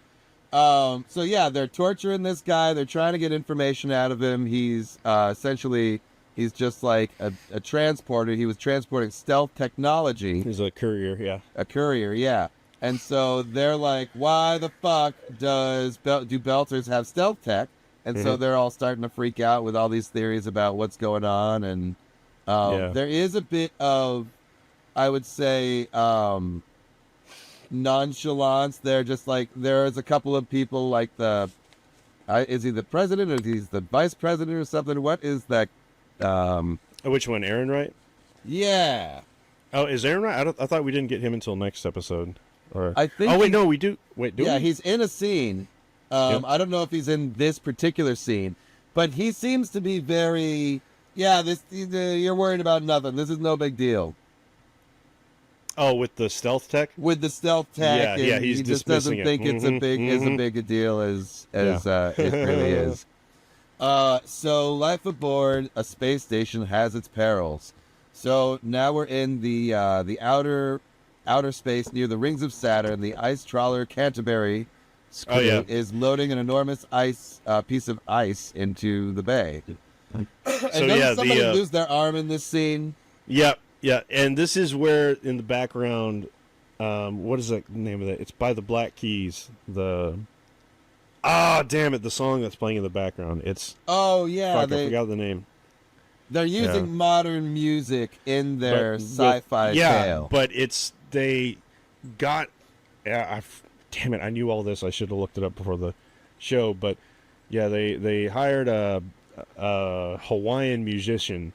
Speaker 2: yeah, they're torturing this guy. They're trying to get information out of him. He's he's just like a transporter. He was transporting stealth technology.
Speaker 3: He's a courier, yeah.
Speaker 2: A courier, yeah. And so they're like, why the fuck do Belters have stealth tech? And so they're all starting to freak out with all these theories about what's going on. And there is a bit of, I would say, nonchalance there. Just like there's a couple of people like is he the president or he's the vice president or something? What is that?
Speaker 3: Which one, Aaron Wright?
Speaker 2: Yeah.
Speaker 3: Oh, is Aaron Wright? I thought we didn't get him until next episode. Or
Speaker 2: I think.
Speaker 3: Oh wait, no, we do. Wait, do we?
Speaker 2: Yeah, he's in a scene. I don't know if he's in this particular scene, but he seems to be very. Yeah, you're worried about nothing. This is no big deal.
Speaker 3: Oh, with the stealth tech?
Speaker 2: With the stealth tech,
Speaker 3: yeah, he
Speaker 2: just doesn't think it's as big a deal as it really is. So life aboard a space station has its perils. So now we're in the outer space near the rings of Saturn. The ice trawler Canterbury is loading an enormous piece of ice into the bay. And doesn't somebody lose their arm in this scene?
Speaker 3: Yeah, and this is where in the background, what is the name of that? It's by the Black Keys. Damn it! The song that's playing in the background. It's I forgot the name.
Speaker 2: They're using modern music in their sci-fi tale.
Speaker 3: But they got. Damn it! I knew all this. I should have looked it up before the show. But yeah, they hired a Hawaiian musician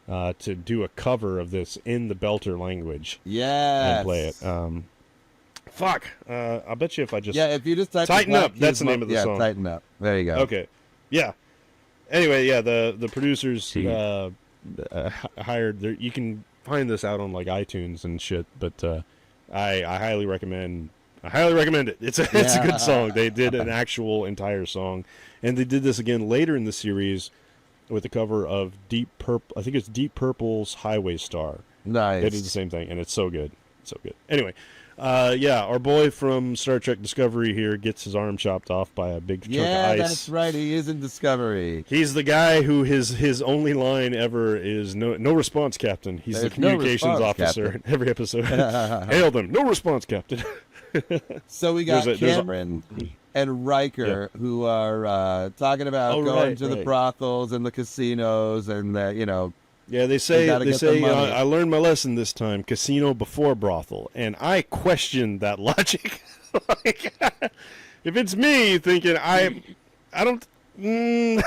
Speaker 3: to do a cover of this in the Belter language.
Speaker 2: Yeah,
Speaker 3: and play it. I bet you if I just
Speaker 2: if you just
Speaker 3: Tighten Up, that's the name of the song.
Speaker 2: Tighten Up. There you go.
Speaker 3: Okay, yeah. Anyway, the producers hired. You can find this out on like iTunes and shit, but I highly recommend. I highly recommend it. It's a good song. They did an actual entire song, and they did this again later in the series with a cover of Deep Purple. I think it's Deep Purple's Highway Star.
Speaker 2: Nice.
Speaker 3: They did the same thing, and it's so good. So good. Anyway, our boy from Star Trek Discovery here gets his arm chopped off by a big chunk of ice.
Speaker 2: Yeah, that's right. He is in Discovery.
Speaker 3: He's the guy who his only line ever is no response, Captain. He's the communications officer in every episode. Hail them. No response, Captain.
Speaker 2: So we got Cameron and Riker who are talking about going to the brothels and the casinos and
Speaker 3: Yeah, they say I learned my lesson this time. Casino before brothel, and I question that logic. Like, if it's me thinking I don't.
Speaker 2: No,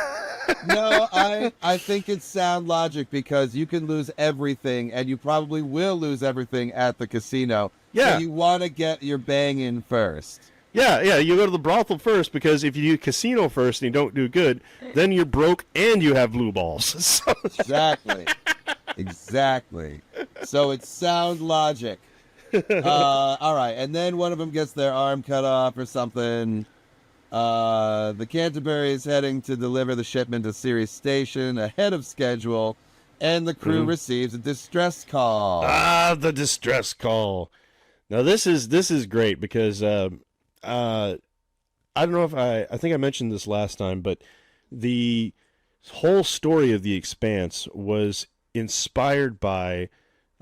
Speaker 2: I think it's sound logic because you can lose everything, and you probably will lose everything at the casino.
Speaker 3: Yeah,
Speaker 2: so you want to get your bang in first.
Speaker 3: Yeah, you go to the brothel first because if you do casino first and you don't do good, then you're broke and you have blue balls. So.
Speaker 2: Exactly. So it's sound logic. All right, and then one of them gets their arm cut off or something. The Canterbury is heading to deliver the shipment to Ceres Station ahead of schedule, and the crew receives a distress call.
Speaker 3: The distress call. Now this is great because I don't know if I think I mentioned this last time, but the whole story of The Expanse was inspired by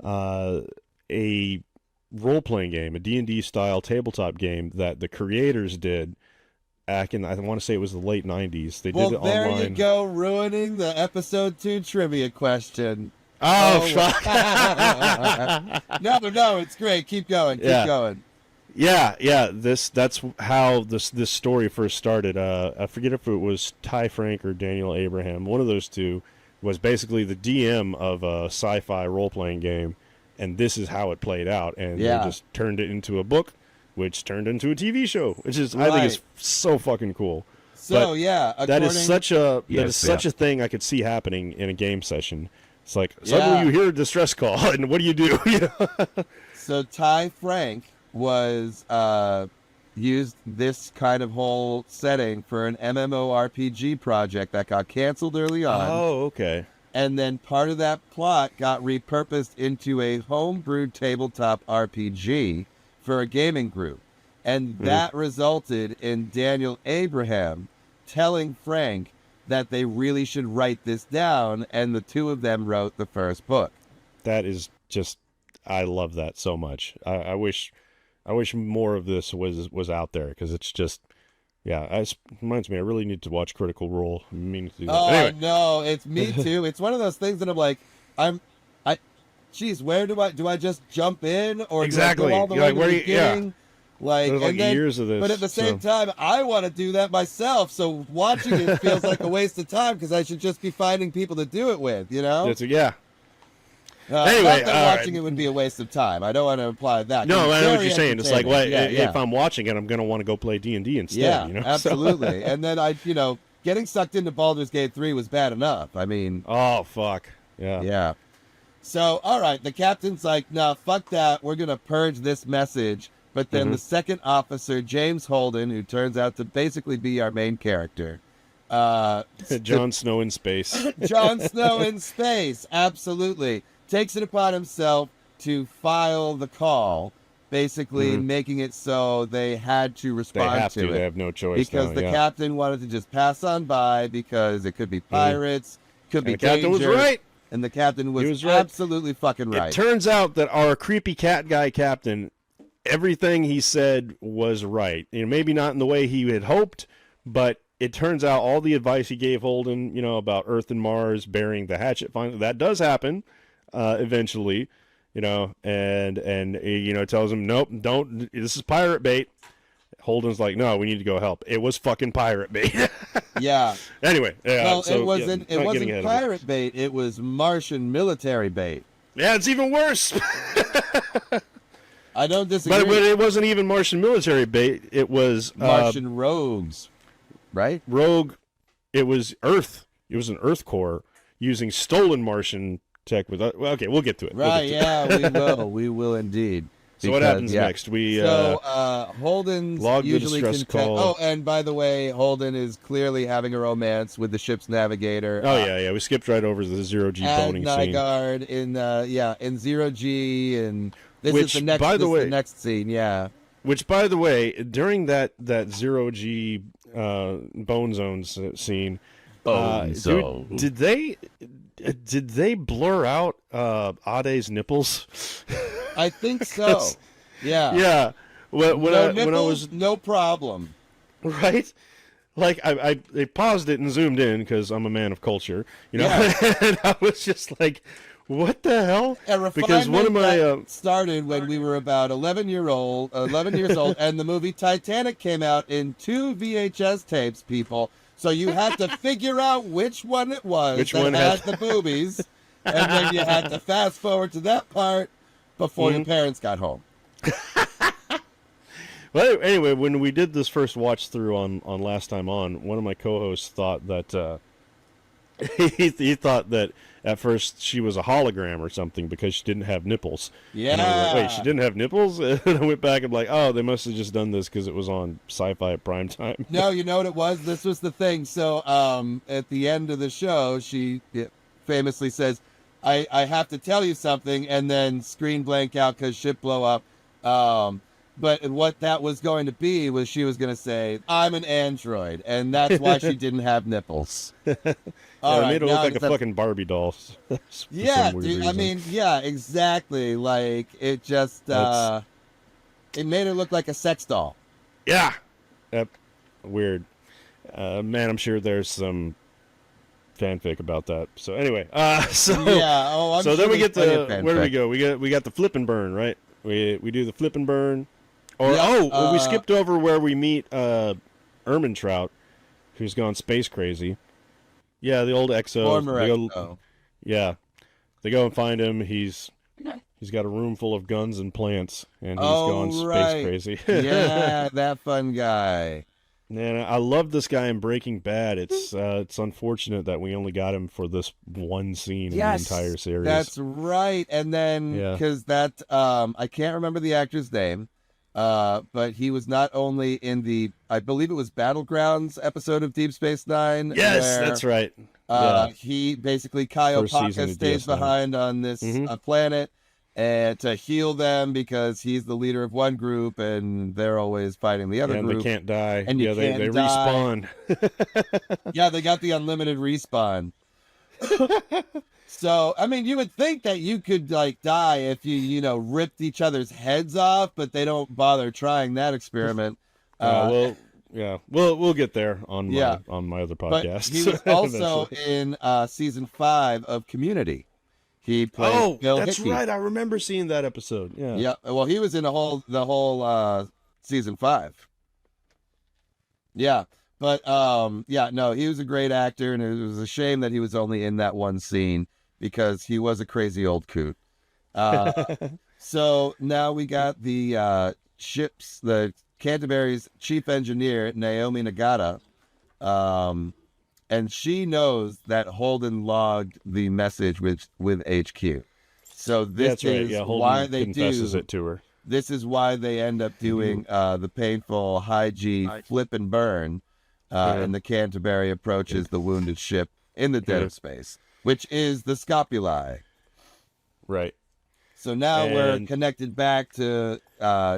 Speaker 3: a role-playing game, a D&D style tabletop game that the creators did back in, I want to say it was the late 90s. They did it online.
Speaker 2: Well, there you go, ruining the episode 2 trivia question.
Speaker 3: Oh, fuck.
Speaker 2: No, it's great. Keep going. Keep going.
Speaker 3: Yeah. That's how this story first started. I forget if it was Ty Frank or Daniel Abraham. One of those two was basically the DM of a sci-fi role-playing game, and this is how it played out. And they just turned it into a book, which turned into a TV show, which is I think is so fucking cool.
Speaker 2: So
Speaker 3: that is such a thing I could see happening in a game session. It's like suddenly you hear a distress call, and what do you do?
Speaker 2: So Ty Frank was used this kind of whole setting for an MMORPG project that got canceled early on.
Speaker 3: Oh, okay.
Speaker 2: And then part of that plot got repurposed into a homebrewed tabletop RPG for a gaming group. And that resulted in Daniel Abraham telling Frank that they really should write this down, and the two of them wrote the first book.
Speaker 3: That is just, I love that so much. I wish more of this was out there, because it's just, it reminds me, I really need to watch Critical Role. I mean to do that. Anyway.
Speaker 2: No, it's me too. It's one of those things that I'm like, where do I just jump in, or
Speaker 3: exactly.
Speaker 2: do I go all the way to the beginning?
Speaker 3: Yeah. There's years of this.
Speaker 2: But at the same time, I want to do that myself. So watching it feels like a waste of time because I should just be finding people to do it with,
Speaker 3: Anyway,
Speaker 2: not that watching it would be a waste of time. I don't want to imply that.
Speaker 3: No, I know what you're saying. It's like, if I'm watching it, I'm going to want to go play D&D instead.
Speaker 2: Yeah, absolutely. And then getting sucked into Baldur's Gate 3 was bad enough. I mean,
Speaker 3: oh fuck, yeah.
Speaker 2: So all right, the captain's like, no, fuck that. We're going to purge this message. But then the second officer, James Holden, who turns out to basically be our main character.
Speaker 3: Jon Snow in space.
Speaker 2: Jon Snow in space, absolutely. Takes it upon himself to file the call, basically making it so they had to respond to it.
Speaker 3: They have no choice.
Speaker 2: Because the captain wanted to just pass on by because it could be pirates, could be danger.
Speaker 3: The captain was right.
Speaker 2: And the captain was absolutely fucking right.
Speaker 3: It turns out that our creepy cat guy captain, everything he said was right. Maybe not in the way he had hoped, but it turns out all the advice he gave Holden, about Earth and Mars burying the hatchet, finally, that does happen eventually, and tells him, nope, don't, this is pirate bait. Holden's like, no, we need to go help. It was fucking pirate bait.
Speaker 2: Yeah.
Speaker 3: Anyway.
Speaker 2: Well, it wasn't pirate bait. It was Martian military bait.
Speaker 3: Yeah, it's even worse.
Speaker 2: I don't disagree.
Speaker 3: But it wasn't even Martian military bait. It was
Speaker 2: Martian rogues, right?
Speaker 3: Rogue. It was Earth. It was an Earth core using stolen Martian tech with. Well, okay, we'll get to it.
Speaker 2: Right? Yeah, we will indeed.
Speaker 3: So what happens next? We
Speaker 2: Holden's
Speaker 3: log the
Speaker 2: usually
Speaker 3: distress call.
Speaker 2: Oh, and by the way, Holden is clearly having a romance with the ship's navigator.
Speaker 3: Oh yeah. We skipped right over the zero-G boning scene.
Speaker 2: Nygaard in zero-G, and this is the next scene. Yeah.
Speaker 3: Which, by the way, during that zero-G bone zones scene, dude, did they blur out Ade's nipples?
Speaker 2: I think so. Yeah.
Speaker 3: Yeah. When I
Speaker 2: was no problem.
Speaker 3: Right. Like I paused it and zoomed in because I'm a man of culture, Yeah. And I was just like, what the hell?
Speaker 2: Because one of my started when we were about 11 years old, and the movie Titanic came out in 2 VHS tapes, people. So you had to figure out which one it was that had the boobies, and then you had to fast forward to that part before your parents got home.
Speaker 3: Well, anyway, when we did this first watch through on Last Time On, one of my co-hosts thought that he thought that at first she was a hologram or something because she didn't have nipples.
Speaker 2: Yeah.
Speaker 3: And I was like, wait, she didn't have nipples? And I went back and like, oh, they must have just done this because it was on Sci-Fi at prime time.
Speaker 2: No, you know what it was? This was the thing. So at the end of the show, she famously says, I have to tell you something, and then screen blank out because ship blow up. But what that was going to be was she was going to say, I'm an android, and that's why she didn't have nipples.
Speaker 3: It made her look like a fucking Barbie doll.
Speaker 2: Yeah, dude, I mean, yeah, exactly. Like, it just, it made her look like a sex doll.
Speaker 3: Yeah. Yep. Weird. Man, I'm sure there's some fanfic about that. So anyway, so then we get to, where do we go? We got the flip and burn, right? We do the flip and burn. Or we skipped over where we meet Ermintrout, who's gone space crazy. Yeah, the old Exo.
Speaker 2: Former Exo.
Speaker 3: Yeah, they go and find him. He's got a room full of guns and plants, and he's gone space crazy.
Speaker 2: Yeah, that fun guy.
Speaker 3: Man, I love this guy in Breaking Bad. It's unfortunate that we only got him for this one scene in the entire series.
Speaker 2: That's right. And then because that I can't remember the actor's name. But he was not only in the, I believe it was Battlegrounds episode of Deep Space Nine.
Speaker 3: Yes, that's right.
Speaker 2: He basically, Kaiopaka stays behind on this planet and to heal them because he's the leader of one group and they're always fighting the other group.
Speaker 3: And they can't die.
Speaker 2: And they
Speaker 3: respawn.
Speaker 2: Yeah, they got the unlimited respawn. So, I mean, you would think that you could, like, die if you ripped each other's heads off, but they don't bother trying that experiment.
Speaker 3: We'll get there on my other podcast.
Speaker 2: But he was also in season 5 of Community. He played Bill
Speaker 3: that's
Speaker 2: Hickey.
Speaker 3: right. I remember seeing that episode. Yeah.
Speaker 2: Yeah. Well, he was in the whole season 5. Yeah. But he was a great actor, and it was a shame that he was only in that one scene because he was a crazy old coot. So now we got the the Canterbury's chief engineer, Naomi Nagata, and she knows that Holden logged the message with HQ. So this is why they
Speaker 3: confesses it to her.
Speaker 2: This is why they end up doing the painful high G flip and burn. And the Canterbury approaches the wounded ship in the dead of space, which is the Scopuli.
Speaker 3: Right.
Speaker 2: So now we're connected back to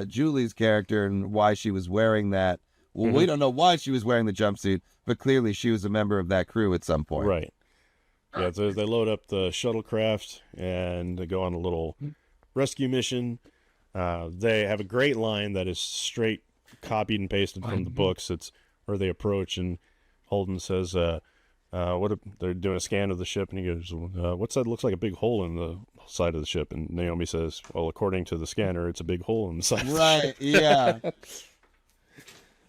Speaker 2: Julie's character and why she was wearing that. Well, we don't know why she was wearing the jumpsuit, but clearly she was a member of that crew at some point.
Speaker 3: Right. Yeah, so they load up the shuttlecraft and they go on a little rescue mission. They have a great line that is straight copied and pasted from the books. It's where they approach, and Holden says, they're doing a scan of the ship, and he goes, what's that? Looks like a big hole in the side of the ship. And Naomi says, well, according to the scanner, it's a big hole in the side of the ship.
Speaker 2: Yeah.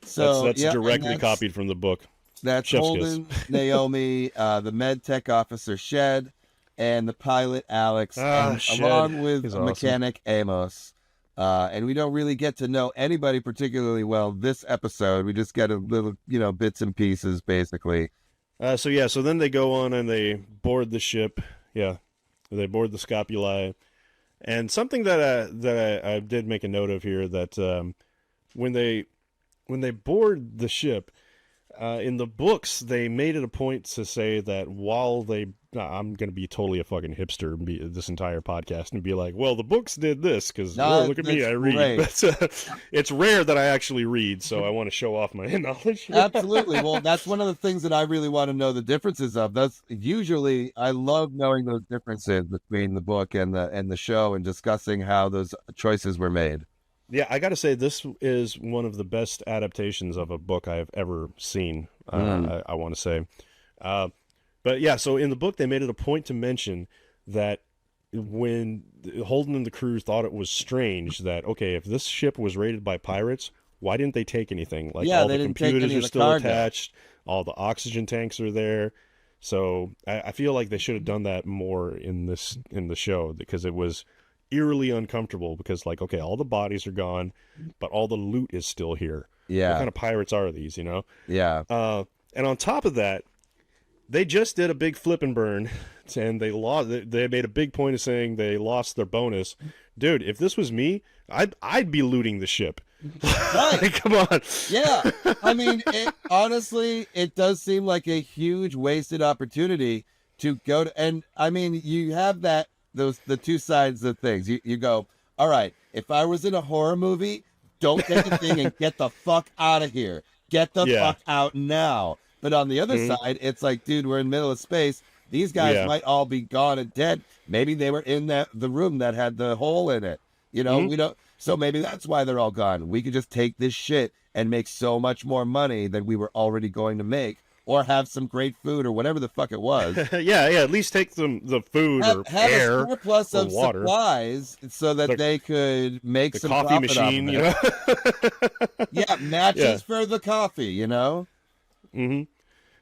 Speaker 2: So
Speaker 3: that's directly copied from the book.
Speaker 2: That's
Speaker 3: Chef's
Speaker 2: Holden,
Speaker 3: kiss.
Speaker 2: Naomi, the med tech officer Shed, and the pilot Alex, along with mechanic Amos. And we don't really get to know anybody particularly well this episode. We just get a little, bits and pieces, basically.
Speaker 3: So then they go on and they board the ship. Yeah, they board the Scopuli. And something that I did make a note of here, that when they board the ship, in the books, they made it a point to say that while they... I'm going to be totally a fucking hipster and be this entire podcast and be like, well, the books did this because, look at me, I read. But it's rare that I actually read, so I want to show off my knowledge.
Speaker 2: Absolutely. Well, that's one of the things that I really want to know the differences of. That's usually, I love knowing those differences between the book and the show and discussing how those choices were made.
Speaker 3: Yeah, I got to say, this is one of the best adaptations of a book I've ever seen, I want to say. But yeah, so in the book, they made it a point to mention that when Holden and the crew thought it was strange that, okay, if this ship was raided by pirates, why didn't they take anything? Like, all the computers are still attached, all the oxygen tanks are there. So I feel like they should have done that more in the show, because it was eerily uncomfortable, because, like, okay, all the bodies are gone, but all the loot is still here.
Speaker 2: Yeah.
Speaker 3: What kind of pirates are these,
Speaker 2: Yeah.
Speaker 3: And on top of that, they just did a big flip and burn, and they made a big point of saying they lost their bonus. Dude, if this was me, I'd be looting the ship.
Speaker 2: Right.
Speaker 3: Come on.
Speaker 2: Yeah. I mean, honestly, it does seem like a huge wasted opportunity to go to, and I mean, you have the two sides of things. You go, all right, if I was in a horror movie, don't get the thing and get the fuck out of here. Get the fuck out now. But on the other side, it's like, dude, we're in the middle of space. These guys might all be gone and dead. Maybe they were in the room that had the hole in it. We don't. So maybe that's why they're all gone. We could just take this shit and make so much more money than we were already going to make, or have some great food or whatever the fuck it was.
Speaker 3: yeah. At least take the food or
Speaker 2: have
Speaker 3: air
Speaker 2: a surplus
Speaker 3: or
Speaker 2: of
Speaker 3: water.
Speaker 2: Supplies so that they could make some
Speaker 3: coffee
Speaker 2: profit
Speaker 3: machine.
Speaker 2: Yeah, matches for the coffee.
Speaker 3: Mm-hmm.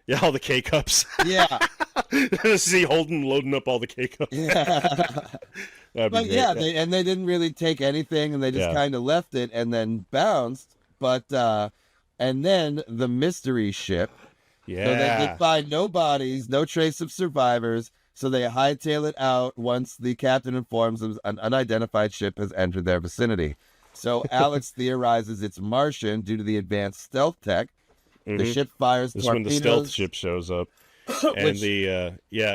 Speaker 3: Yeah, all the K-Cups.
Speaker 2: Yeah.
Speaker 3: See Holden loading up all the K-Cups.
Speaker 2: Yeah. But yeah, they didn't really take anything, and they just kind of left it and then bounced. But and then the mystery ship.
Speaker 3: Yeah.
Speaker 2: So they could find no bodies, no trace of survivors. So they hightail it out once the captain informs them an unidentified ship has entered their vicinity. So Alex theorizes it's Martian due to the advanced stealth tech. The ship fires
Speaker 3: this
Speaker 2: torpedoes.
Speaker 3: This is when the stealth ship shows up. And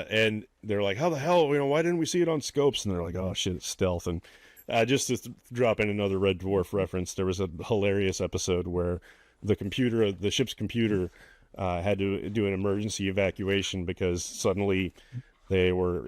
Speaker 3: and they're like, how the hell, why didn't we see it on scopes? And they're like, oh shit, it's stealth. And just to drop in another Red Dwarf reference, there was a hilarious episode where the ship's computer had to do an emergency evacuation because suddenly they were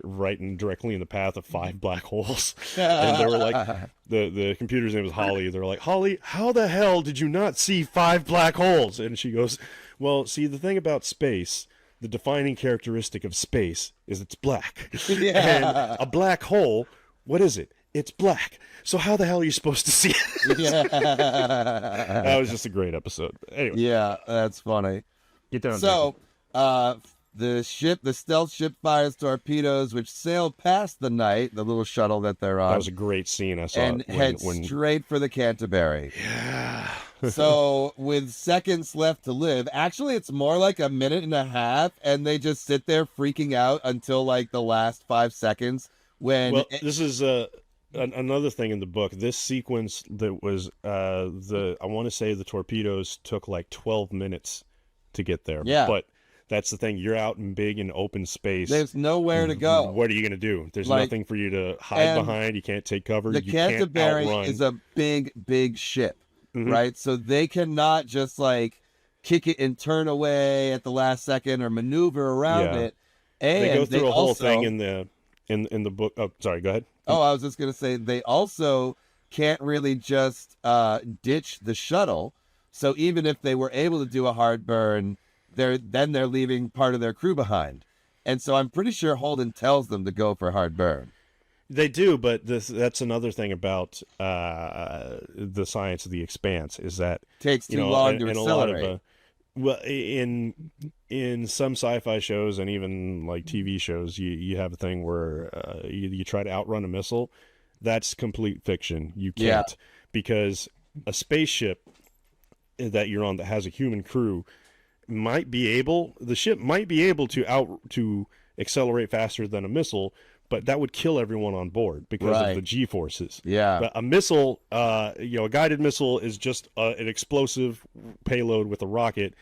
Speaker 3: directly in the path of 5 black holes. And they were like, the computer's name was Holly. They were like, Holly, how the hell did you not see 5 black holes? And she goes, well, see, the thing about space, the defining characteristic of space is it's black. And a black hole, what is it? It's black. So how the hell are you supposed to see it? That was just a great episode. Anyway.
Speaker 2: Yeah, that's funny.
Speaker 3: Get down.
Speaker 2: So, the stealth ship fires torpedoes, which sail past the Knight, the little shuttle that they're on.
Speaker 3: That was a great scene. I saw
Speaker 2: and head straight for the Canterbury.
Speaker 3: Yeah.
Speaker 2: So, with seconds left to live, actually, it's more like a minute and a half, and they just sit there freaking out until like the last 5 seconds.
Speaker 3: This is another thing in the book. This sequence that was I want to say the torpedoes took like 12 minutes to get there.
Speaker 2: Yeah.
Speaker 3: But that's the thing. You're out in big and open space.
Speaker 2: There's nowhere to go.
Speaker 3: What are you going to do? There's nothing for you to hide behind. You can't take cover.
Speaker 2: The Canterbury is a big, big ship, right? So they cannot just like kick it and turn away at the last second or maneuver around it. And
Speaker 3: they go through a whole thing in the book. Oh, sorry. Go ahead.
Speaker 2: Oh, I was just going to say they also can't really just ditch the shuttle. So even if they were able to do a hard burn, they're leaving part of their crew behind. And so I'm pretty sure Holden tells them to go for hard burn.
Speaker 3: They do, but that's another thing about the science of the Expanse is that
Speaker 2: takes too long to accelerate.
Speaker 3: In some sci-fi shows and even like TV shows, you have a thing where you try to outrun a missile. That's complete fiction. You can't because a spaceship that you're on that has a human crew the ship might be able to accelerate faster than a missile, but that would kill everyone on board because of the G forces.
Speaker 2: Yeah.
Speaker 3: But a missile, a guided missile is just an explosive payload with a rocket.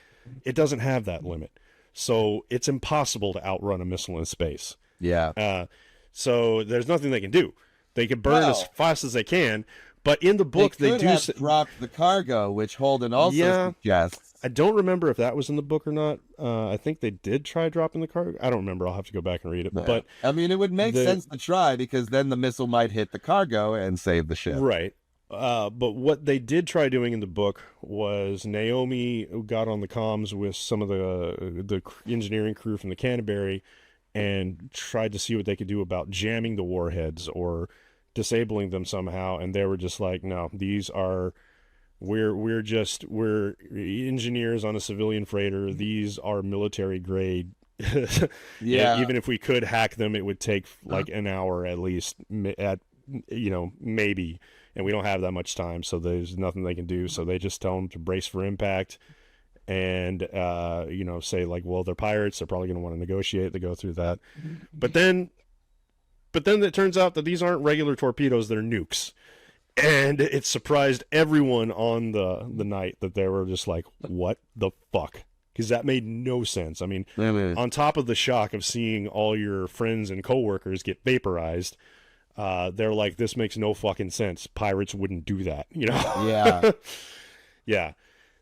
Speaker 3: It doesn't have that limit. So it's impossible to outrun a missile in space.
Speaker 2: Yeah.
Speaker 3: So there's nothing they can do. They can burn as fast as they can. But in the book, they do
Speaker 2: have dropped the cargo, which Holden also suggests.
Speaker 3: I don't remember if that was in the book or not. I think they did try dropping the cargo. I don't remember. I'll have to go back and read it. Yeah. But
Speaker 2: I mean, it would make sense to try, because then the missile might hit the cargo and save the ship.
Speaker 3: Right. But what they did try doing in the book was Naomi got on the comms with some of the engineering crew from the Canterbury and tried to see what they could do about jamming the warheads or disabling them somehow. And they were just like, no, these are... We're engineers on a civilian freighter. These are military grade.
Speaker 2: Yeah.
Speaker 3: Even if we could hack them, it would take like an hour at least, maybe. And we don't have that much time, so there's nothing they can do. So they just tell them to brace for impact and, say like, well, they're pirates. They're probably going to want to negotiate. They go through that. But then it turns out that these aren't regular torpedoes. They're nukes. And it surprised everyone on the night that they were just like, what the fuck? Because that made no sense. I mean, on top of the shock of seeing all your friends and coworkers get vaporized, they're like, this makes no fucking sense. Pirates wouldn't do that,
Speaker 2: Yeah.
Speaker 3: Yeah.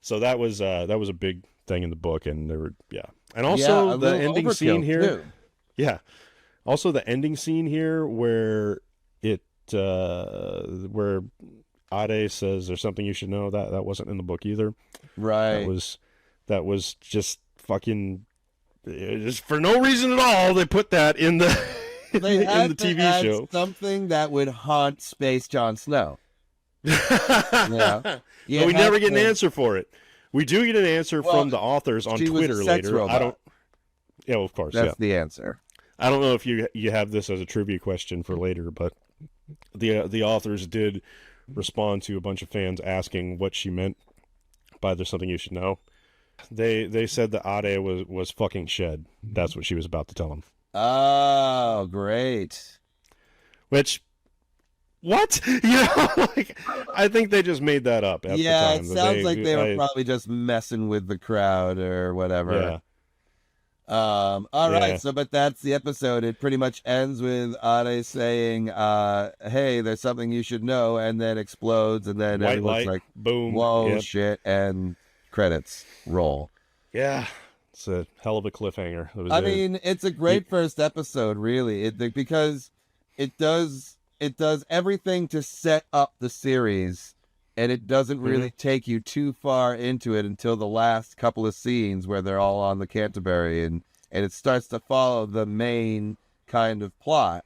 Speaker 3: So that was a big thing in the book, and there were, and also the ending scene here.
Speaker 2: Too.
Speaker 3: Yeah. Also the ending scene here where where Ade says there's something you should know, that wasn't in the book either.
Speaker 2: Right.
Speaker 3: That was just fucking just for no reason at all. They put that in the
Speaker 2: they had
Speaker 3: in the TV
Speaker 2: add
Speaker 3: show.
Speaker 2: Something that would haunt Space Jon Snow. Yeah.
Speaker 3: But we never get an answer for it. We do get an answer from the authors on Twitter later.
Speaker 2: Robot.
Speaker 3: I don't. Yeah, of course.
Speaker 2: That's the answer.
Speaker 3: I don't know if you have this as a trivia question for later, but the authors did respond to a bunch of fans asking what she meant by "there's something you should know." They said that Ade was fucking Shed. That's what she was about to tell him.
Speaker 2: Oh, great.
Speaker 3: Which, what? I think they just made that up. At the time.
Speaker 2: It sounds like they were probably just messing with the crowd or whatever.
Speaker 3: Yeah.
Speaker 2: All right, but that's the episode. It pretty much ends with Ade saying, hey, there's something you should know, and then explodes, and then
Speaker 3: White
Speaker 2: everyone's
Speaker 3: light,
Speaker 2: like,
Speaker 3: boom,
Speaker 2: whoa, shit, and credits roll.
Speaker 3: Yeah, it's a hell of a cliffhanger.
Speaker 2: I mean, it's a great first episode, really, because it does everything to set up the series, and it doesn't really take you too far into it until the last couple of scenes where they're all on the Canterbury, and it starts to follow the main kind of plot.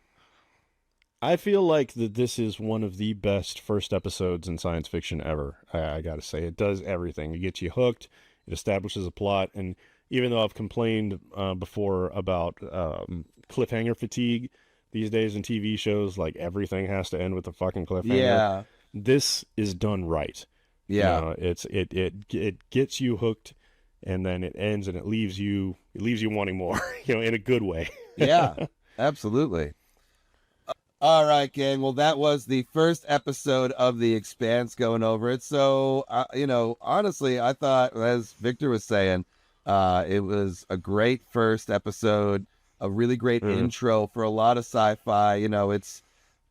Speaker 3: I feel like that this is one of the best first episodes in science fiction ever. I gotta say, it does everything. It gets you hooked. It establishes a plot, and even though I've complained before about cliffhanger fatigue these days in TV shows, like everything has to end with a fucking cliffhanger.
Speaker 2: Yeah.
Speaker 3: This is done right.
Speaker 2: Yeah.
Speaker 3: It gets you hooked, and then it ends and it leaves you wanting more, in a good way.
Speaker 2: Yeah, absolutely. All right, gang. Well, that was the first episode of The Expanse, going over it. So, honestly, I thought, as Victor was saying, it was a great first episode, a really great intro for a lot of sci-fi.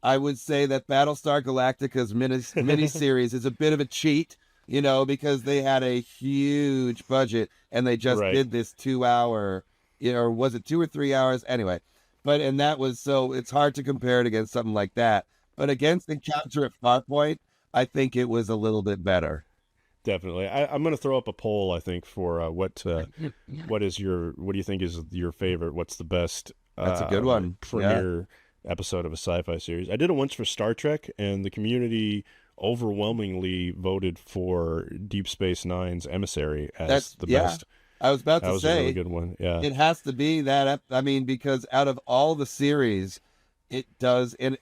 Speaker 2: I would say that Battlestar Galactica's miniseries is a bit of a cheat, because they had a huge budget and they just did this 2 hour, or was it 2 or 3 hours? Anyway, and that was, so it's hard to compare it against something like that. But against Encounter at Farpoint, I think it was a little bit better.
Speaker 3: Definitely. I'm going to throw up a poll, I think, for what do you think is your favorite? What's the best?
Speaker 2: That's a good one.
Speaker 3: Premiere episode of a sci-fi series. I did it once for Star Trek, and the community overwhelmingly voted for Deep Space Nine's Emissary as the best.
Speaker 2: I was about to say,
Speaker 3: that was a really good one. Yeah,
Speaker 2: it has to be that. Because out of all the series, it does. In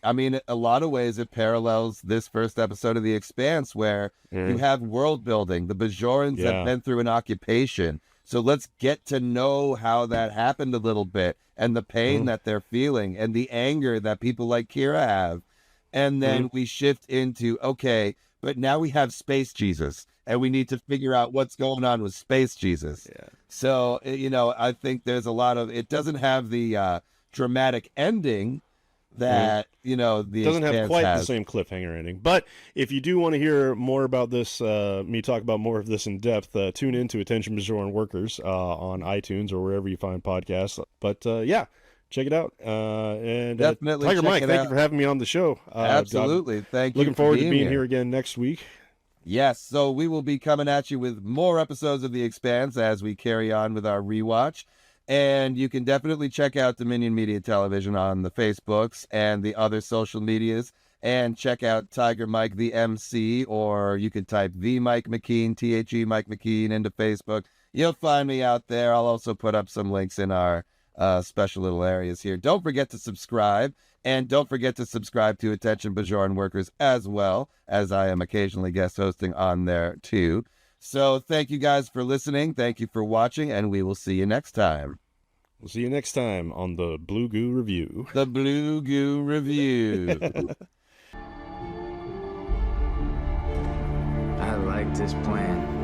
Speaker 2: a lot of ways, it parallels this first episode of The Expanse, where you have world building. The Bajorans have been through an occupation, So let's get to know how that happened a little bit, and the pain that they're feeling, and the anger that people like Kira have. And then we shift into, okay, but now we have Space Jesus, and we need to figure out what's going on with Space Jesus.
Speaker 3: Yeah.
Speaker 2: So, I think there's a lot of, it doesn't have the dramatic ending that, the
Speaker 3: doesn't have
Speaker 2: Expanse
Speaker 3: quite
Speaker 2: has.
Speaker 3: the same cliffhanger ending. But if you do want to hear more about this, me talk about more of this in depth, tune in to Attention Bajoran Workers on iTunes or wherever you find podcasts. But yeah, check it out. And
Speaker 2: Definitely
Speaker 3: Tiger
Speaker 2: check
Speaker 3: Mike,
Speaker 2: it
Speaker 3: thank
Speaker 2: out.
Speaker 3: you for having me on the show.
Speaker 2: Absolutely. Thank you.
Speaker 3: Looking forward to being here again next week.
Speaker 2: Yes, so we will be coming at you with more episodes of The Expanse as we carry on with our rewatch. And you can definitely check out Dominion Media Television on the Facebooks and the other social medias. And check out Tiger Mike, the MC, or you can type the Mike McKean, THE Mike McKean, into Facebook. You'll find me out there. I'll also put up some links in our special little areas here. Don't forget to subscribe. And don't forget to subscribe to Attention Bajoran Workers as well, as I am occasionally guest hosting on there too. So thank you guys for listening. Thank you for watching, and we will see you next time.
Speaker 3: We'll see you next time on the Blue Goo Review.
Speaker 2: The Blue Goo Review.
Speaker 1: I like this plan.